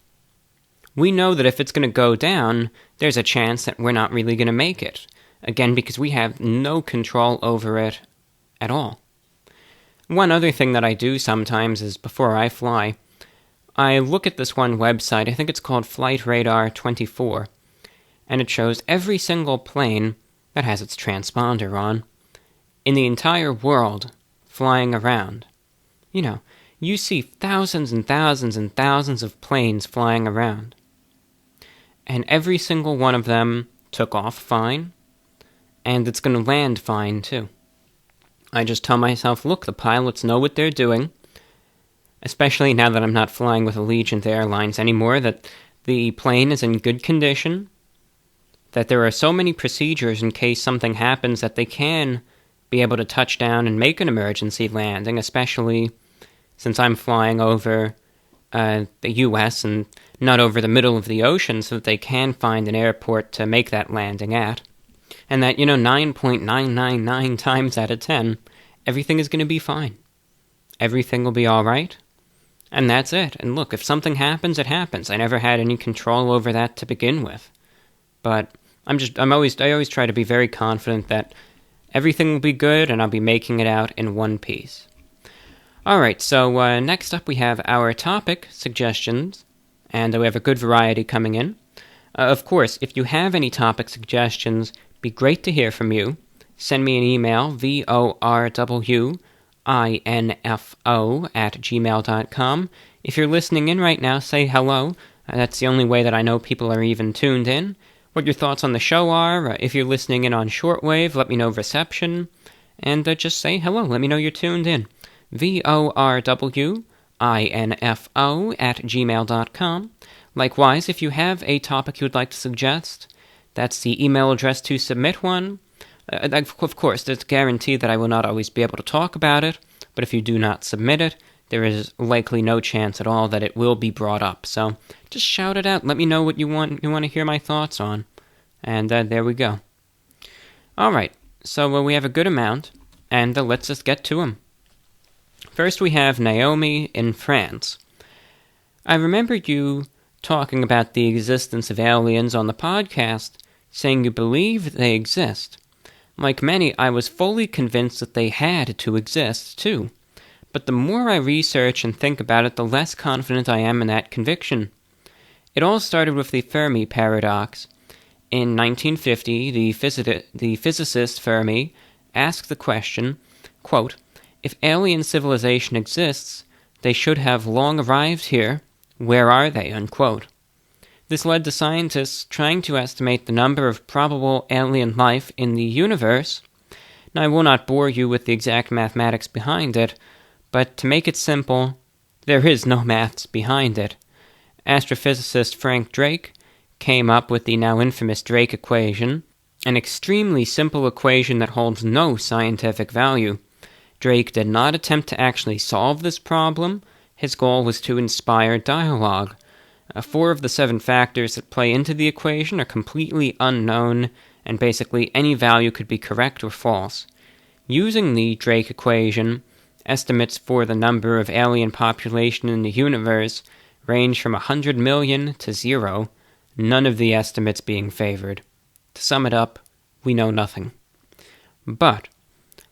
we know that if it's going to go down, there's a chance that we're not really going to make it. Again, because we have no control over it at all. One other thing that I do sometimes is, before I fly, I look at this one website, I think it's called Flight Radar 24, and it shows every single plane that has its transponder on in the entire world flying around. You see thousands and thousands and thousands of planes flying around. And every single one of them took off fine, and it's going to land fine too. I just tell myself, look, the pilots know what they're doing, especially now that I'm not flying with Allegiant Airlines anymore, that the plane is in good condition, that there are so many procedures in case something happens that they can be able to touch down and make an emergency landing, especially since I'm flying over the U.S. and not over the middle of the ocean, so that they can find an airport to make that landing at. And that, 9.999 times out of 10, everything is going to be fine. Everything will be all right. And that's it. And look, if something happens, it happens. I never had any control over that to begin with. But I always try to be very confident that everything will be good and I'll be making it out in one piece. Alright, so next up we have our topic suggestions, and we have a good variety coming in. Of course, if you have any topic suggestions, be great to hear from you. Send me an email, VORW info@gmail.com. If you're listening in right now, say hello. That's the only way that I know people are even tuned in. What your thoughts on the show are. If you're listening in on shortwave, let me know reception. And just say hello. Let me know you're tuned in. VORWINFO@gmail.com. Likewise, if you have a topic you'd like to suggest, that's the email address to submit one. Of course, there's a guarantee that I will not always be able to talk about it, but if you do not submit it, there is likely no chance at all that it will be brought up. So just shout it out. Let me know what you want to hear my thoughts on. And there we go. All right, so we have a good amount, and let's just get to them. First, we have Naomi in France. I remember you talking about the existence of aliens on the podcast, saying you believe they exist. Like many, I was fully convinced that they had to exist, too. But the more I research and think about it, the less confident I am in that conviction. It all started with the Fermi Paradox. In 1950, the physicist Fermi asked the question, quote, "If alien civilization exists, they should have long arrived here. Where are they?" Unquote. This led to scientists trying to estimate the number of probable alien life in the universe. Now, I will not bore you with the exact mathematics behind it, but to make it simple, there is no maths behind it. Astrophysicist Frank Drake came up with the now infamous Drake equation, an extremely simple equation that holds no scientific value. Drake did not attempt to actually solve this problem. His goal was to inspire dialogue. 4 of the 7 factors that play into the equation are completely unknown, and basically any value could be correct or false. Using the Drake equation, estimates for the number of alien population in the universe range from 100 million to 0, none of the estimates being favored. To sum it up, we know nothing. But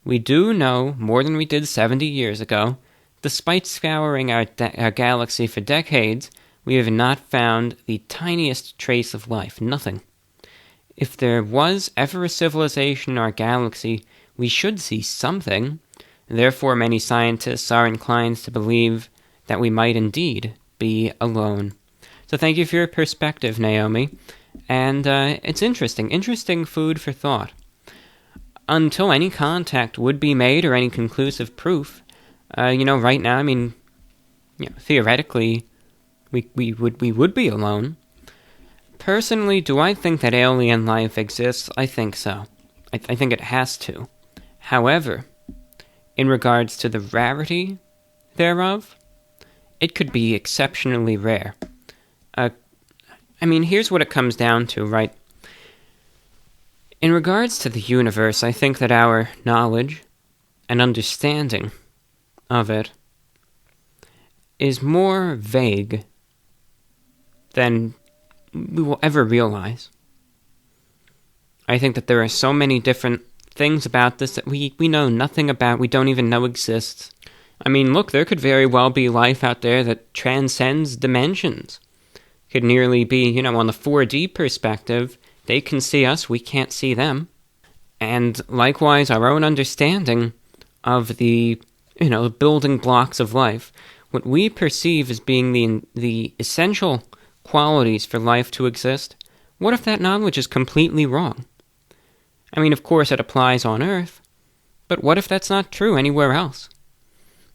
we do know more than we did 70 years ago. Despite scouring our galaxy for decades, we have not found the tiniest trace of life, nothing. If there was ever a civilization in our galaxy, we should see something. Therefore, many scientists are inclined to believe that we might indeed be alone. So thank you for your perspective, Naomi. And it's interesting food for thought. Until any contact would be made or any conclusive proof, right now, theoretically, we would be alone. Personally, do I think that alien life exists? I think so. I think it has to. However, in regards to the rarity thereof, it could be exceptionally rare. Here's what it comes down to, right? In regards to the universe, I think that our knowledge and understanding of it is more vague than we will ever realize. I think that there are so many different things about this that we know nothing about, we don't even know exists. Look, there could very well be life out there that transcends dimensions. Could nearly be, on the 4D perspective, they can see us, we can't see them. And likewise, our own understanding of the, building blocks of life, what we perceive as being the essential qualities for life to exist, what if that knowledge is completely wrong? Of course it applies on Earth, but what if that's not true anywhere else?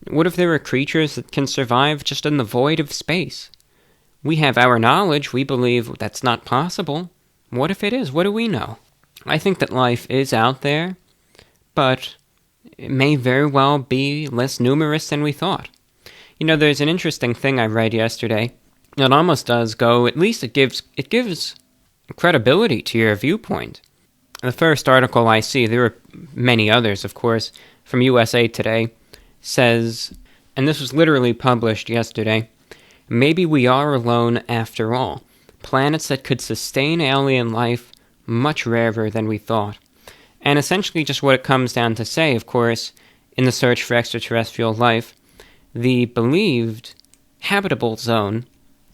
What if there are creatures that can survive just in the void of space? We have our knowledge, we believe that's not possible. What if it is? What do we know? I think that life is out there, but it may very well be less numerous than we thought. There's an interesting thing I read yesterday. It almost does go, at least it gives credibility to your viewpoint. The first article I see, there are many others, of course, from USA Today, says, and this was literally published yesterday, maybe we are alone after all. Planets that could sustain alien life, much rarer than we thought. And essentially just what it comes down to say, of course, in the search for extraterrestrial life, the believed habitable zone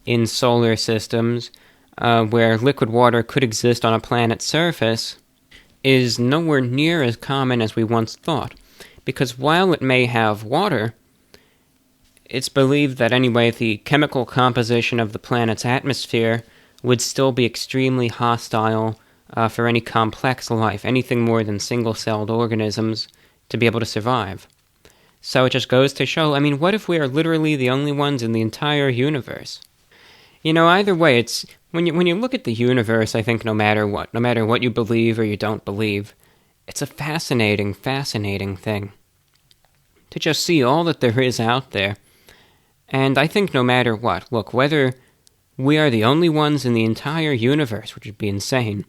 in solar systems where liquid water could exist on a planet's surface is nowhere near as common as we once thought. because while it may have water, it's believed that anyway the chemical composition of the planet's atmosphere would still be extremely hostile for any complex life, anything more than single-celled organisms, to be able to survive. So it just goes to show, what if we are literally the only ones in the entire universe? Either way, it's when you look at the universe, I think no matter what you believe or you don't believe, it's a fascinating thing to just see all that there is out there. And I think no matter what, look, whether we are the only ones in the entire universe, which would be insane,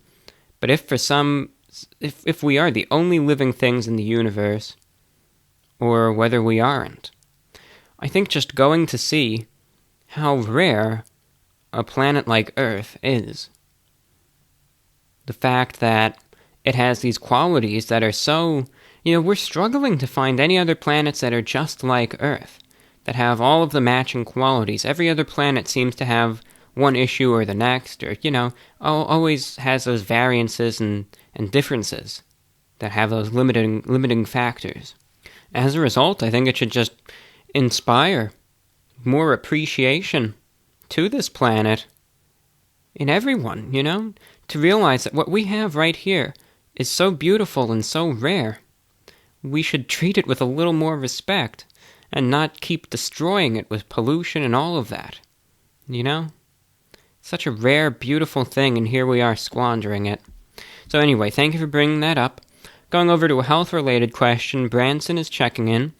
but if we are the only living things in the universe, or whether we aren't, I think just going to see how rare a planet like Earth is. The fact that it has these qualities that are so... we're struggling to find any other planets that are just like Earth, that have all of the matching qualities. Every other planet seems to have one issue or the next, or, always has those variances and differences that have those limiting factors. As a result, I think it should just inspire more appreciation to this planet in everyone, to realize that what we have right here is so beautiful and so rare. We should treat it with a little more respect and not keep destroying it with pollution and all of that. Such a rare, beautiful thing, and here we are squandering it. So anyway, thank you for bringing that up. Going over to a health-related question, Branson is checking in.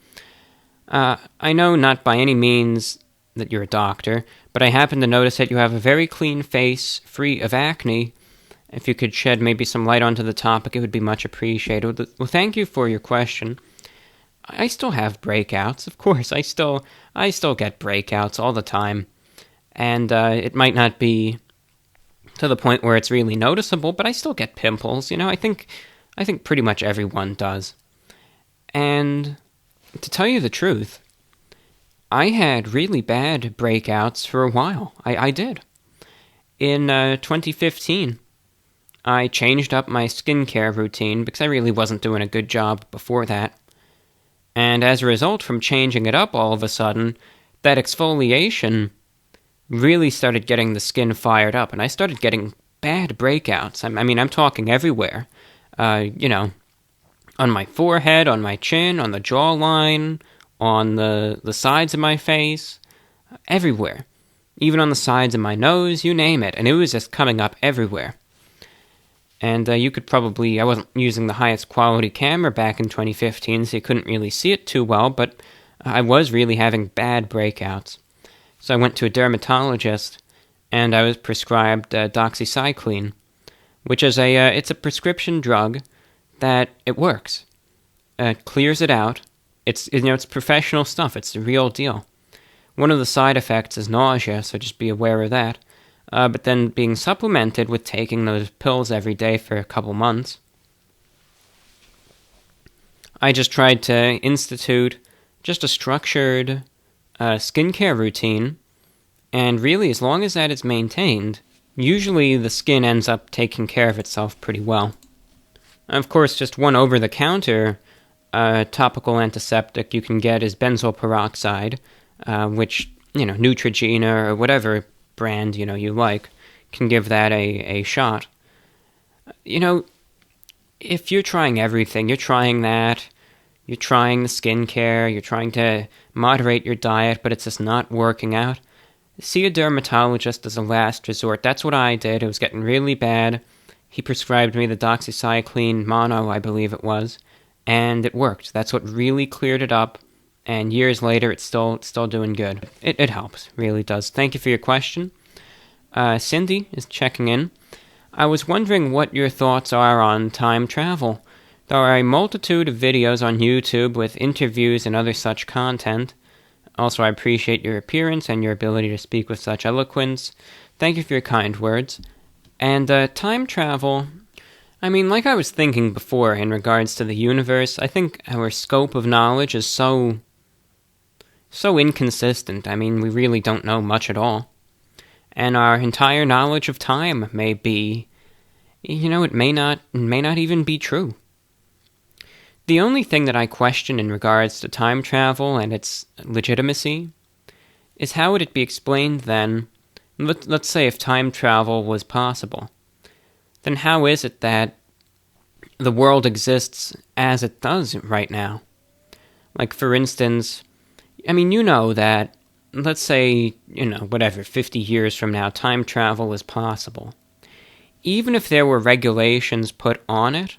I know not by any means that you're a doctor, but I happen to notice that you have a very clean face, free of acne. If you could shed maybe some light onto the topic, it would be much appreciated. Well, thank you for your question. I still have breakouts, of course. I still get breakouts all the time. And it might not be to the point where it's really noticeable, but I still get pimples. I think pretty much everyone does. And to tell you the truth, I had really bad breakouts for a while. I did. In 2015, I changed up my skincare routine because I really wasn't doing a good job before that. And as a result, from changing it up all of a sudden, that exfoliation really started getting the skin fired up, and I started getting bad breakouts. I'm talking everywhere. On my forehead, on my chin, on the jawline, on the sides of my face, everywhere. Even on the sides of my nose, you name it. And it was just coming up everywhere. And you could probably... I wasn't using the highest quality camera back in 2015, so you couldn't really see it too well, but I was really having bad breakouts. So I went to a dermatologist, and I was prescribed doxycycline, which is it's a prescription drug that it works. It clears it out. It's professional stuff. It's the real deal. One of the side effects is nausea, so just be aware of that. But then being supplemented with taking those pills every day for a couple months, I just tried to institute just a structured skincare routine, and really, as long as that is maintained, usually the skin ends up taking care of itself pretty well. Of course, just one over-the-counter topical antiseptic you can get is benzoyl peroxide, which, Neutrogena or whatever brand, you like, can give that a shot. If you're trying everything, you're trying that, you're trying the skincare, you're trying to moderate your diet, but it's just not working out, see a dermatologist as a last resort. That's what I did. It was getting really bad. He prescribed me the doxycycline mono, I believe it was, and it worked. That's what really cleared it up, and years later, it's still doing good. It helps, really does. Thank you for your question. Cindy is checking in. I was wondering what your thoughts are on time travel. There are a multitude of videos on YouTube with interviews and other such content. Also, I appreciate your appearance and your ability to speak with such eloquence. Thank you for your kind words. And time travel, like I was thinking before in regards to the universe, I think our scope of knowledge is so inconsistent. We really don't know much at all. And our entire knowledge of time may be, it may not even be true. The only thing that I question in regards to time travel and its legitimacy is how would it be explained then, let's say if time travel was possible, then how is it that the world exists as it does right now? Like, for instance, I mean, you know that, let's say, 50 years from now, time travel is possible. Even if there were regulations put on it,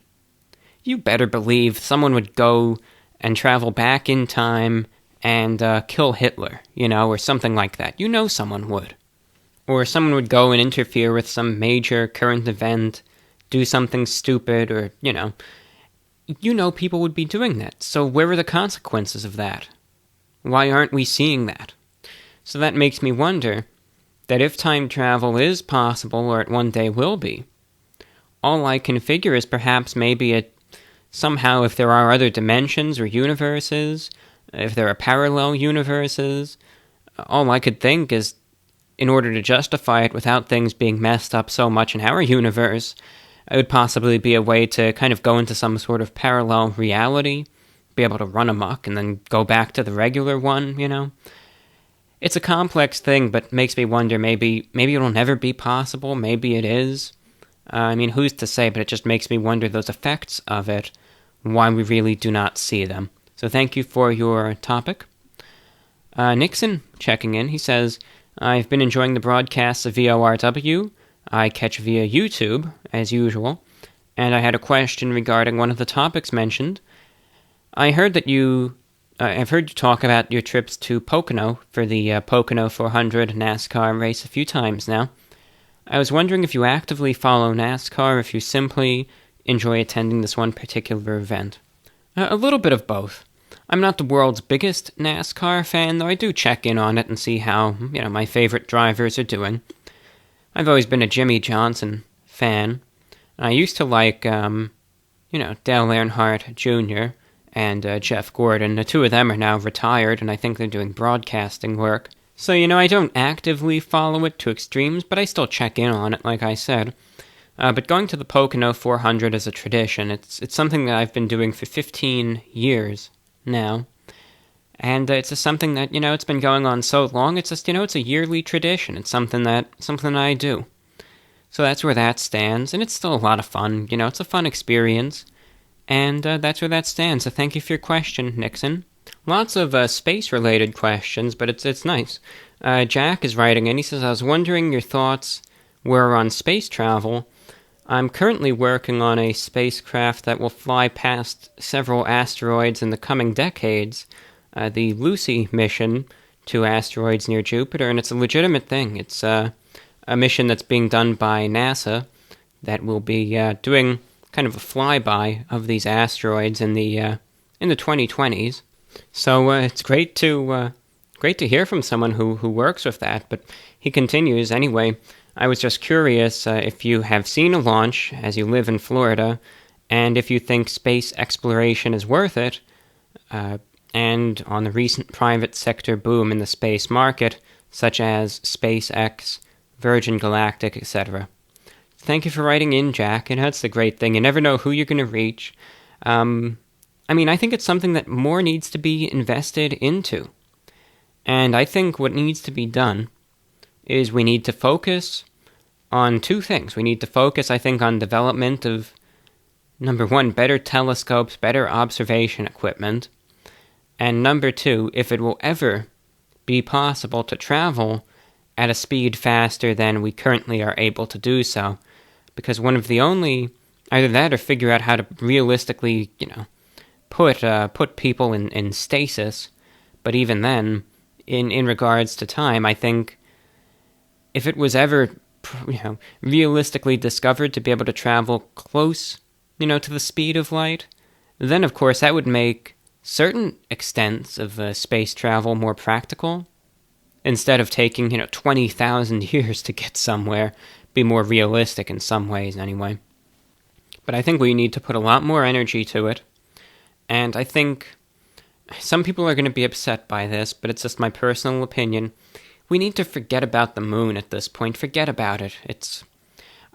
you better believe someone would go and travel back in time and kill Hitler, or something like that. Someone would. Or someone would go and interfere with some major current event, do something stupid, or, people would be doing that. So where are the consequences of that? Why aren't we seeing that? So that makes me wonder that if time travel is possible, or it one day will be, all I can figure is perhaps maybe somehow if there are other dimensions or universes, if there are parallel universes, all I could think is, in order to justify it without things being messed up so much in our universe, it would possibly be a way to kind of go into some sort of parallel reality, be able to run amok, and then go back to the regular one, It's a complex thing, but makes me wonder, maybe it'll never be possible, maybe it is. Who's to say, but it just makes me wonder those effects of it, why we really do not see them. So thank you for your topic. Nixon, checking in, he says, I've been enjoying the broadcasts of VORW. I catch via YouTube, as usual, and I had a question regarding one of the topics mentioned. I've heard you talk about your trips to Pocono for the Pocono 400 NASCAR race a few times now. I was wondering if you actively follow NASCAR or if you simply enjoy attending this one particular event. A little bit of both. I'm not the world's biggest NASCAR fan, though I do check in on it and see how, my favorite drivers are doing. I've always been a Jimmy Johnson fan. I used to like, Dale Earnhardt Jr. and Jeff Gordon. The two of them are now retired, and I think they're doing broadcasting work. So, I don't actively follow it to extremes, but I still check in on it, like I said. But going to the Pocono 400 is a tradition. It's something that I've been doing for 15 years now. And it's just something that, it's been going on so long, it's just, it's a yearly tradition. It's something that I do. So that's where that stands, and it's still a lot of fun. It's a fun experience, and that's where that stands. So thank you for your question, Nixon. Lots of space-related questions, but it's nice. Jack is writing in. He says, I was wondering your thoughts were on space travel. I'm currently working on a spacecraft that will fly past several asteroids in the coming decades, the Lucy mission to asteroids near Jupiter, and it's a legitimate thing. It's a mission that's being done by NASA that will be doing kind of a flyby of these asteroids in the 2020s. So it's great to hear from someone who works with that. But he continues, anyway, I was just curious if you have seen a launch as you live in Florida, and if you think space exploration is worth it, and on the recent private sector boom in the space market, such as SpaceX, Virgin Galactic, etc. Thank you for writing in, Jack, and that's the great thing. You never know who you're going to reach. I think it's something that more needs to be invested into. And I think what needs to be done is we need to focus on two things. We need to focus, I think, on development of, number one, better telescopes, better observation equipment, and number two, if it will ever be possible to travel at a speed faster than we currently are able to do so, because one of the only, either that or figure out how to realistically, put people in stasis, but even then, in regards to time, I think if it was ever, realistically discovered to be able to travel close, to the speed of light, then of course that would make certain extents of space travel more practical. Instead of taking, 20,000 years to get somewhere, be more realistic in some ways anyway. But I think we need to put a lot more energy to it. And I think some people are going to be upset by this, but it's just my personal opinion. We need to forget about the moon at this point. Forget about it. It's,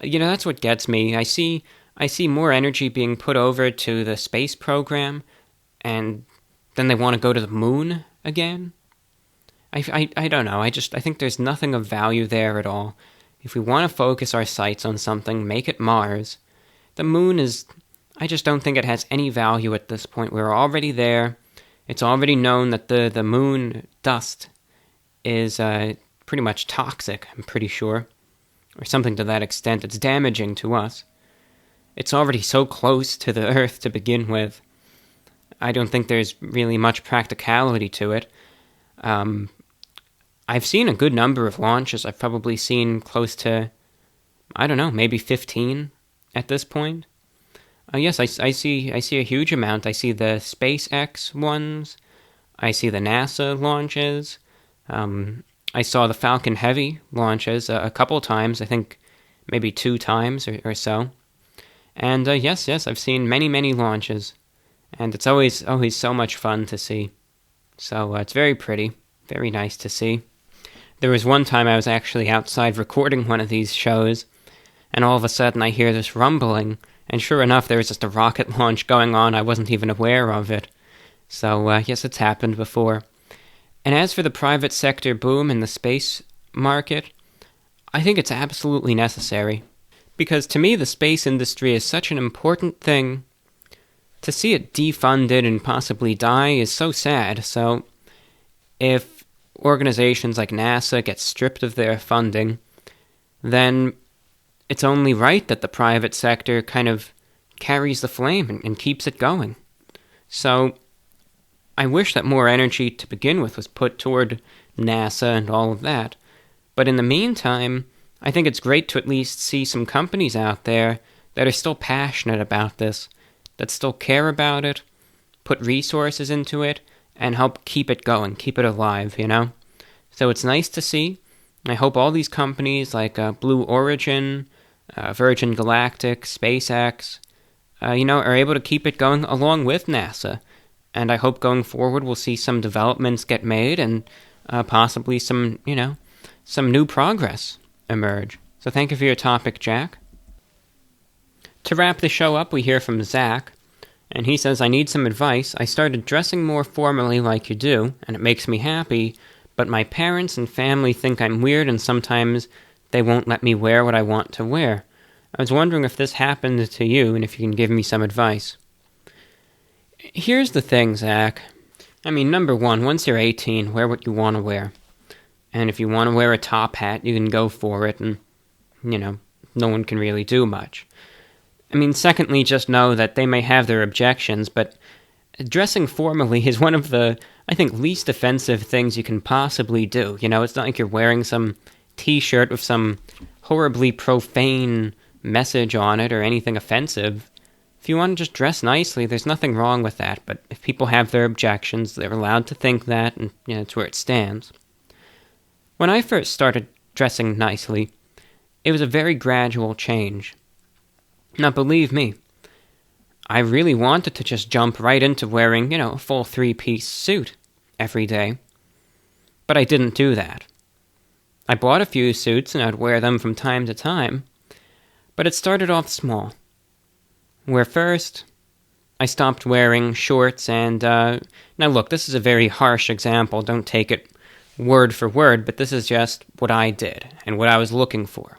that's what gets me. I see I see more energy being put over to the space program, and then they want to go to the moon again. I don't know. I think there's nothing of value there at all. If we want to focus our sights on something, make it Mars. The moon is... I just don't think it has any value at this point. We're already there. It's already known that the moon dust is pretty much toxic, I'm pretty sure. Or something to that extent. It's damaging to us. It's already so close to the Earth to begin with. I don't think there's really much practicality to it. I've seen a good number of launches. I've probably seen close to, I don't know, maybe 15 at this point. Yes, I see a huge amount. I see the SpaceX ones. I see the NASA launches. I saw the Falcon Heavy launches a couple times. I think maybe 2 times or so. And yes, I've seen many launches. And it's always so much fun to see. So it's very pretty, very nice to see. There was one time I was actually outside recording one of these shows, and all of a sudden I hear this rumbling, and sure enough, there was just a rocket launch going on. I wasn't even aware of it. So yes, it's happened before. And as for the private sector boom in the space market, I think it's absolutely necessary. Because to me, the space industry is such an important thing. To see it defunded and possibly die is so sad. So if organizations like NASA get stripped of their funding, then it's only right that the private sector kind of carries the flame and keeps it going. So I wish that more energy to begin with was put toward NASA and all of that. But in the meantime, I think it's great to at least see some companies out there that are still passionate about this, that still care about it, put resources into it, and help keep it going, keep it alive, you know? So it's nice to see. I hope all these companies like Blue Origin, Virgin Galactic, SpaceX, are able to keep it going along with NASA. And I hope going forward we'll see some developments get made and possibly some new progress emerge. So thank you for your topic, Jack. To wrap the show up, we hear from Zach. And he says, I need some advice. I started dressing more formally like you do, and it makes me happy, but my parents and family think I'm weird, and sometimes they won't let me wear what I want to wear. I was wondering if this happened to you, and if you can give me some advice. Here's the thing, Zach. I mean, number one, once you're 18, wear what you want to wear. And if you want to wear a top hat, you can go for it, and, no one can really do much. I mean, secondly, just know that they may have their objections, but dressing formally is one of the, I think, least offensive things you can possibly do. It's not like you're wearing some t-shirt with some horribly profane message on it or anything offensive. If you want to just dress nicely, there's nothing wrong with that, but if people have their objections, they're allowed to think that, and it's where it stands. When I first started dressing nicely, it was a very gradual change. Now, believe me, I really wanted to just jump right into wearing, a full 3-piece suit every day. But I didn't do that. I bought a few suits and I'd wear them from time to time, but it started off small. Where first, I stopped wearing shorts and, now look, this is a very harsh example, don't take it word for word, but this is just what I did and what I was looking for.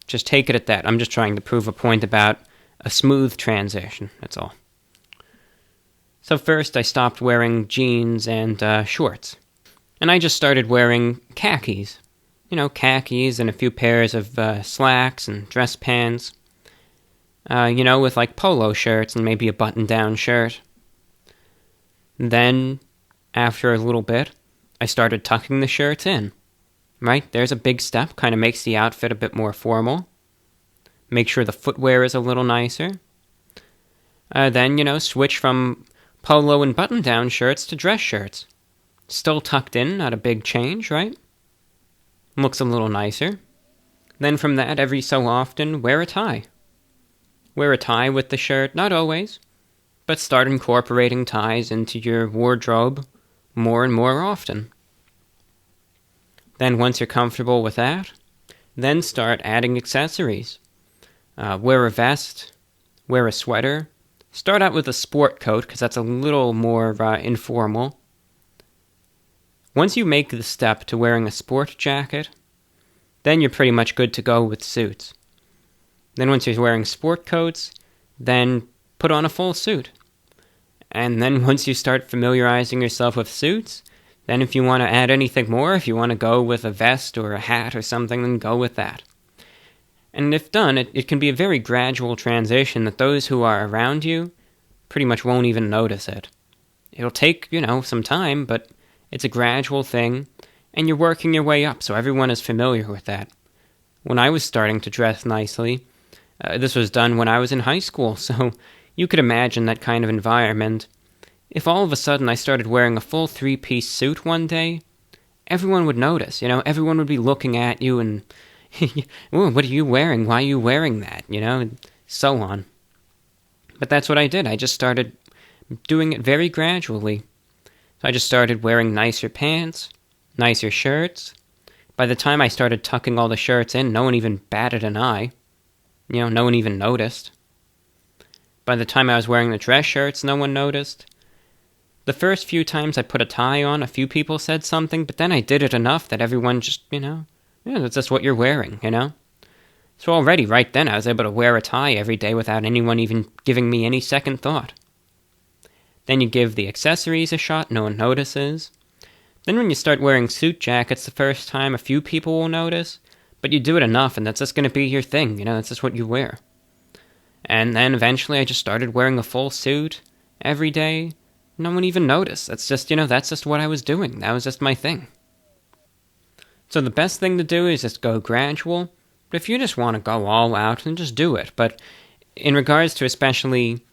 Just take it at that. I'm just trying to prove a point about a smooth transition, that's all. So first I stopped wearing jeans and shorts. And I just started wearing khakis. Khakis and a few pairs of slacks and dress pants. With like polo shirts and maybe a button-down shirt. Then, after a little bit, I started tucking the shirts in. Right, there's a big step, kind of makes the outfit a bit more formal. Make sure the footwear is a little nicer. Then, switch from polo and button-down shirts to dress shirts. Still tucked in, not a big change, right? Looks a little nicer. Then from that, every so often, wear a tie. Wear a tie with the shirt, not always, but start incorporating ties into your wardrobe more and more often. Then once you're comfortable with that, then start adding accessories. Wear a vest, wear a sweater. Start out with a sport coat, because that's a little more informal. Once you make the step to wearing a sport jacket, then you're pretty much good to go with suits. Then once you're wearing sport coats, then put on a full suit. And then once you start familiarizing yourself with suits, then if you want to add anything more, if you want to go with a vest or a hat or something, then go with that. And if done, it can be a very gradual transition that those who are around you pretty much won't even notice it. It'll take, some time, but it's a gradual thing, and you're working your way up, so everyone is familiar with that. When I was starting to dress nicely, this was done when I was in high school, so you could imagine that kind of environment. If all of a sudden I started wearing a full 3-piece suit one day, everyone would notice, everyone would be looking at you and, what are you wearing? Why are you wearing that? And so on. But that's what I did. I just started doing it very gradually. So I just started wearing nicer pants, nicer shirts. By the time I started tucking all the shirts in, no one even batted an eye. No one even noticed. By the time I was wearing the dress shirts, no one noticed. The first few times I put a tie on, a few people said something, but then I did it enough that everyone just, that's just what you're wearing, So already, right then, I was able to wear a tie every day without anyone even giving me any second thought. Then you give the accessories a shot, no one notices. Then when you start wearing suit jackets the first time, a few people will notice, but you do it enough and that's just going to be your thing, that's just what you wear. And then eventually I just started wearing a full suit every day. No one even noticed. That's just, that's just what I was doing. That was just my thing. So the best thing to do is just go gradual. But if you just want to go all out, then just do it. But in regards to especially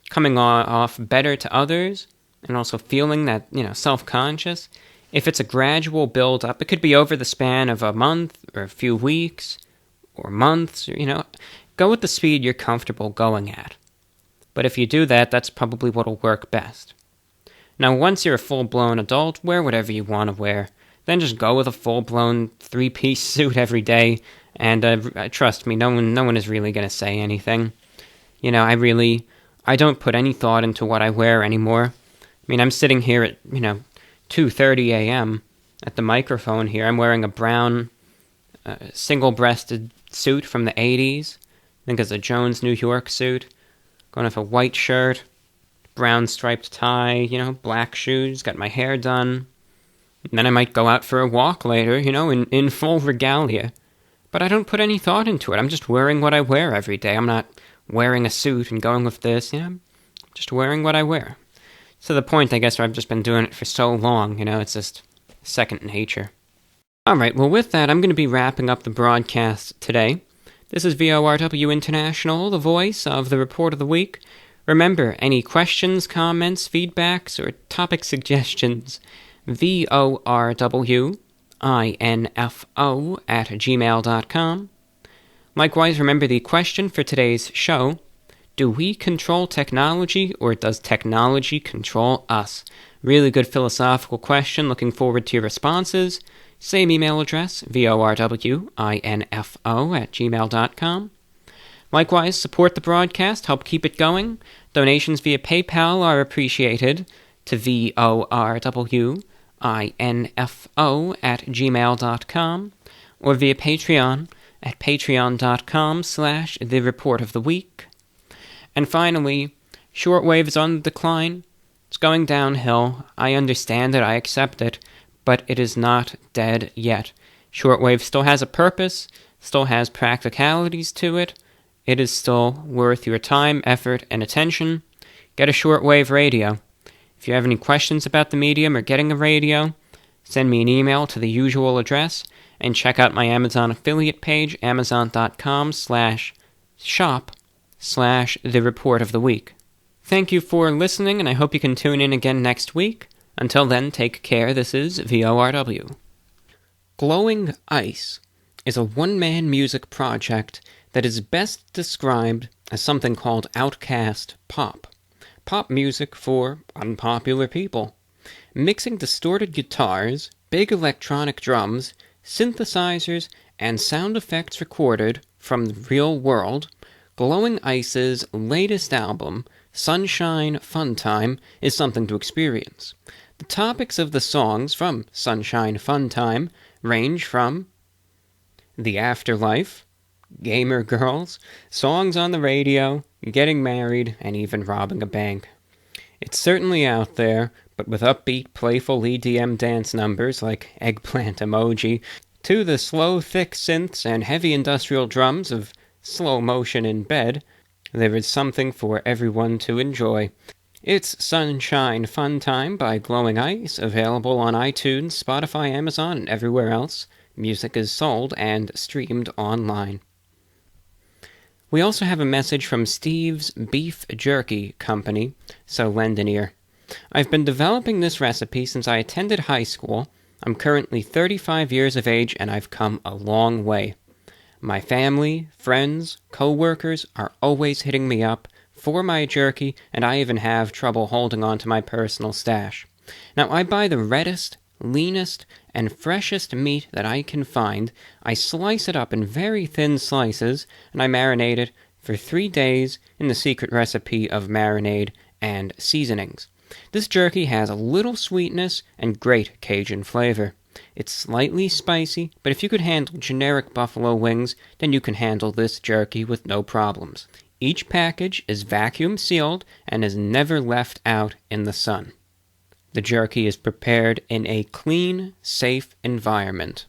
coming off better to others, and also feeling that, self-conscious, if it's a gradual build-up, it could be over the span of a month, or a few weeks, or months, go with the speed you're comfortable going at. But if you do that, that's probably what'll work best. Now, once you're a full-blown adult, wear whatever you want to wear. Then just go with a full-blown 3-piece suit every day, and trust me, no one is really going to say anything. I don't put any thought into what I wear anymore. I'm sitting here at, 2:30 a.m. at the microphone here. I'm wearing a brown, single-breasted suit from the 80s. I think it's a Jones, New York suit. Going with a white shirt, brown striped tie, black shoes, got my hair done. And then I might go out for a walk later, in full regalia. But I don't put any thought into it. I'm just wearing what I wear every day. I'm not wearing a suit and going with this, I'm just wearing what I wear. To the point, I guess, where I've just been doing it for so long, it's just second nature. Alright, well with that, I'm going to be wrapping up the broadcast today. This is VORW International, the voice of the Report of the Week. Remember, any questions, comments, feedbacks, or topic suggestions, VORWINFO@gmail.com. Likewise, remember the question for today's show: do we control technology, or does technology control us? Really good philosophical question. Looking forward to your responses. Same email address, VORWINFO@gmail.com. Likewise, support the broadcast, help keep it going. Donations via PayPal are appreciated to VORWINFO@gmail.com, or via Patreon at patreon.com/thereportoftheweek. And finally, shortwave is on the decline. It's going downhill. I understand it, I accept it, but it is not dead yet. Shortwave still has a purpose, still has practicalities to it. It is still worth your time, effort, and attention. Get a shortwave radio. If you have any questions about the medium or getting a radio, send me an email to the usual address, and check out my Amazon affiliate page, amazon.com/shop/the-report-of-the-week. Thank you for listening, and I hope you can tune in again next week. Until then, take care. This is VORW. Glowing Ice is a one-man music project that is best described as something called outcast pop. Pop music for unpopular people. Mixing distorted guitars, big electronic drums, synthesizers, and sound effects recorded from the real world, Glowing Ice's latest album, Sunshine Fun Time, is something to experience. The topics of the songs from Sunshine Fun Time range from the afterlife, gamer girls, songs on the radio, getting married, and even robbing a bank. It's certainly out there, but with upbeat, playful EDM dance numbers like Eggplant Emoji, to the slow, thick synths and heavy industrial drums of Slow Motion in Bed, there is something for everyone to enjoy. It's Sunshine Fun Time by Glowing Ice, available on iTunes, Spotify, Amazon, and everywhere else music is sold and streamed online. We also have a message from Steve's Beef Jerky Company, so lend an ear. I've been developing this recipe since I attended high school. I'm currently 35 years of age, and I've come a long way. My family, friends, co-workers are always hitting me up for my jerky, and I even have trouble holding on to my personal stash. Now, I buy the reddest, leanest, and freshest meat that I can find. I slice it up in very thin slices, and I marinate it for 3 days in the secret recipe of marinade and seasonings. This jerky has a little sweetness and great Cajun flavor. It's slightly spicy, but if you could handle generic buffalo wings, then you can handle this jerky with no problems. Each package is vacuum sealed and is never left out in the sun. The jerky is prepared in a clean, safe environment.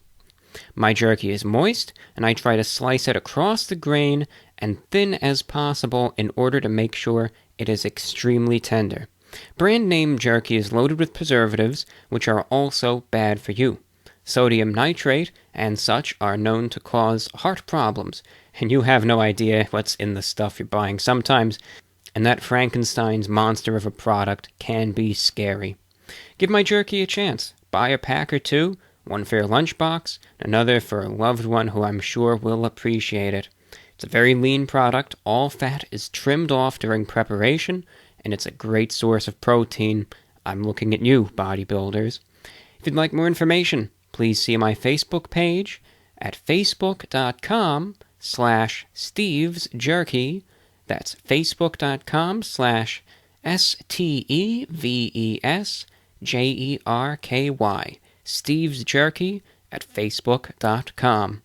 My jerky is moist, and I try to slice it across the grain and thin as possible in order to make sure it is extremely tender. Brand name jerky is loaded with preservatives, which are also bad for you. Sodium nitrate and such are known to cause heart problems, and you have no idea what's in the stuff you're buying sometimes, and that Frankenstein's monster of a product can be scary. Give my jerky a chance. Buy a pack or two, one for your lunchbox, another for a loved one who I'm sure will appreciate it. It's a very lean product. All fat is trimmed off during preparation, and it's a great source of protein. I'm looking at you, bodybuilders. If you'd like more information, please see my Facebook page at facebook.com/stevesjerky. That's facebook.com/STEVESJERKY. Steve's Jerky at facebook.com.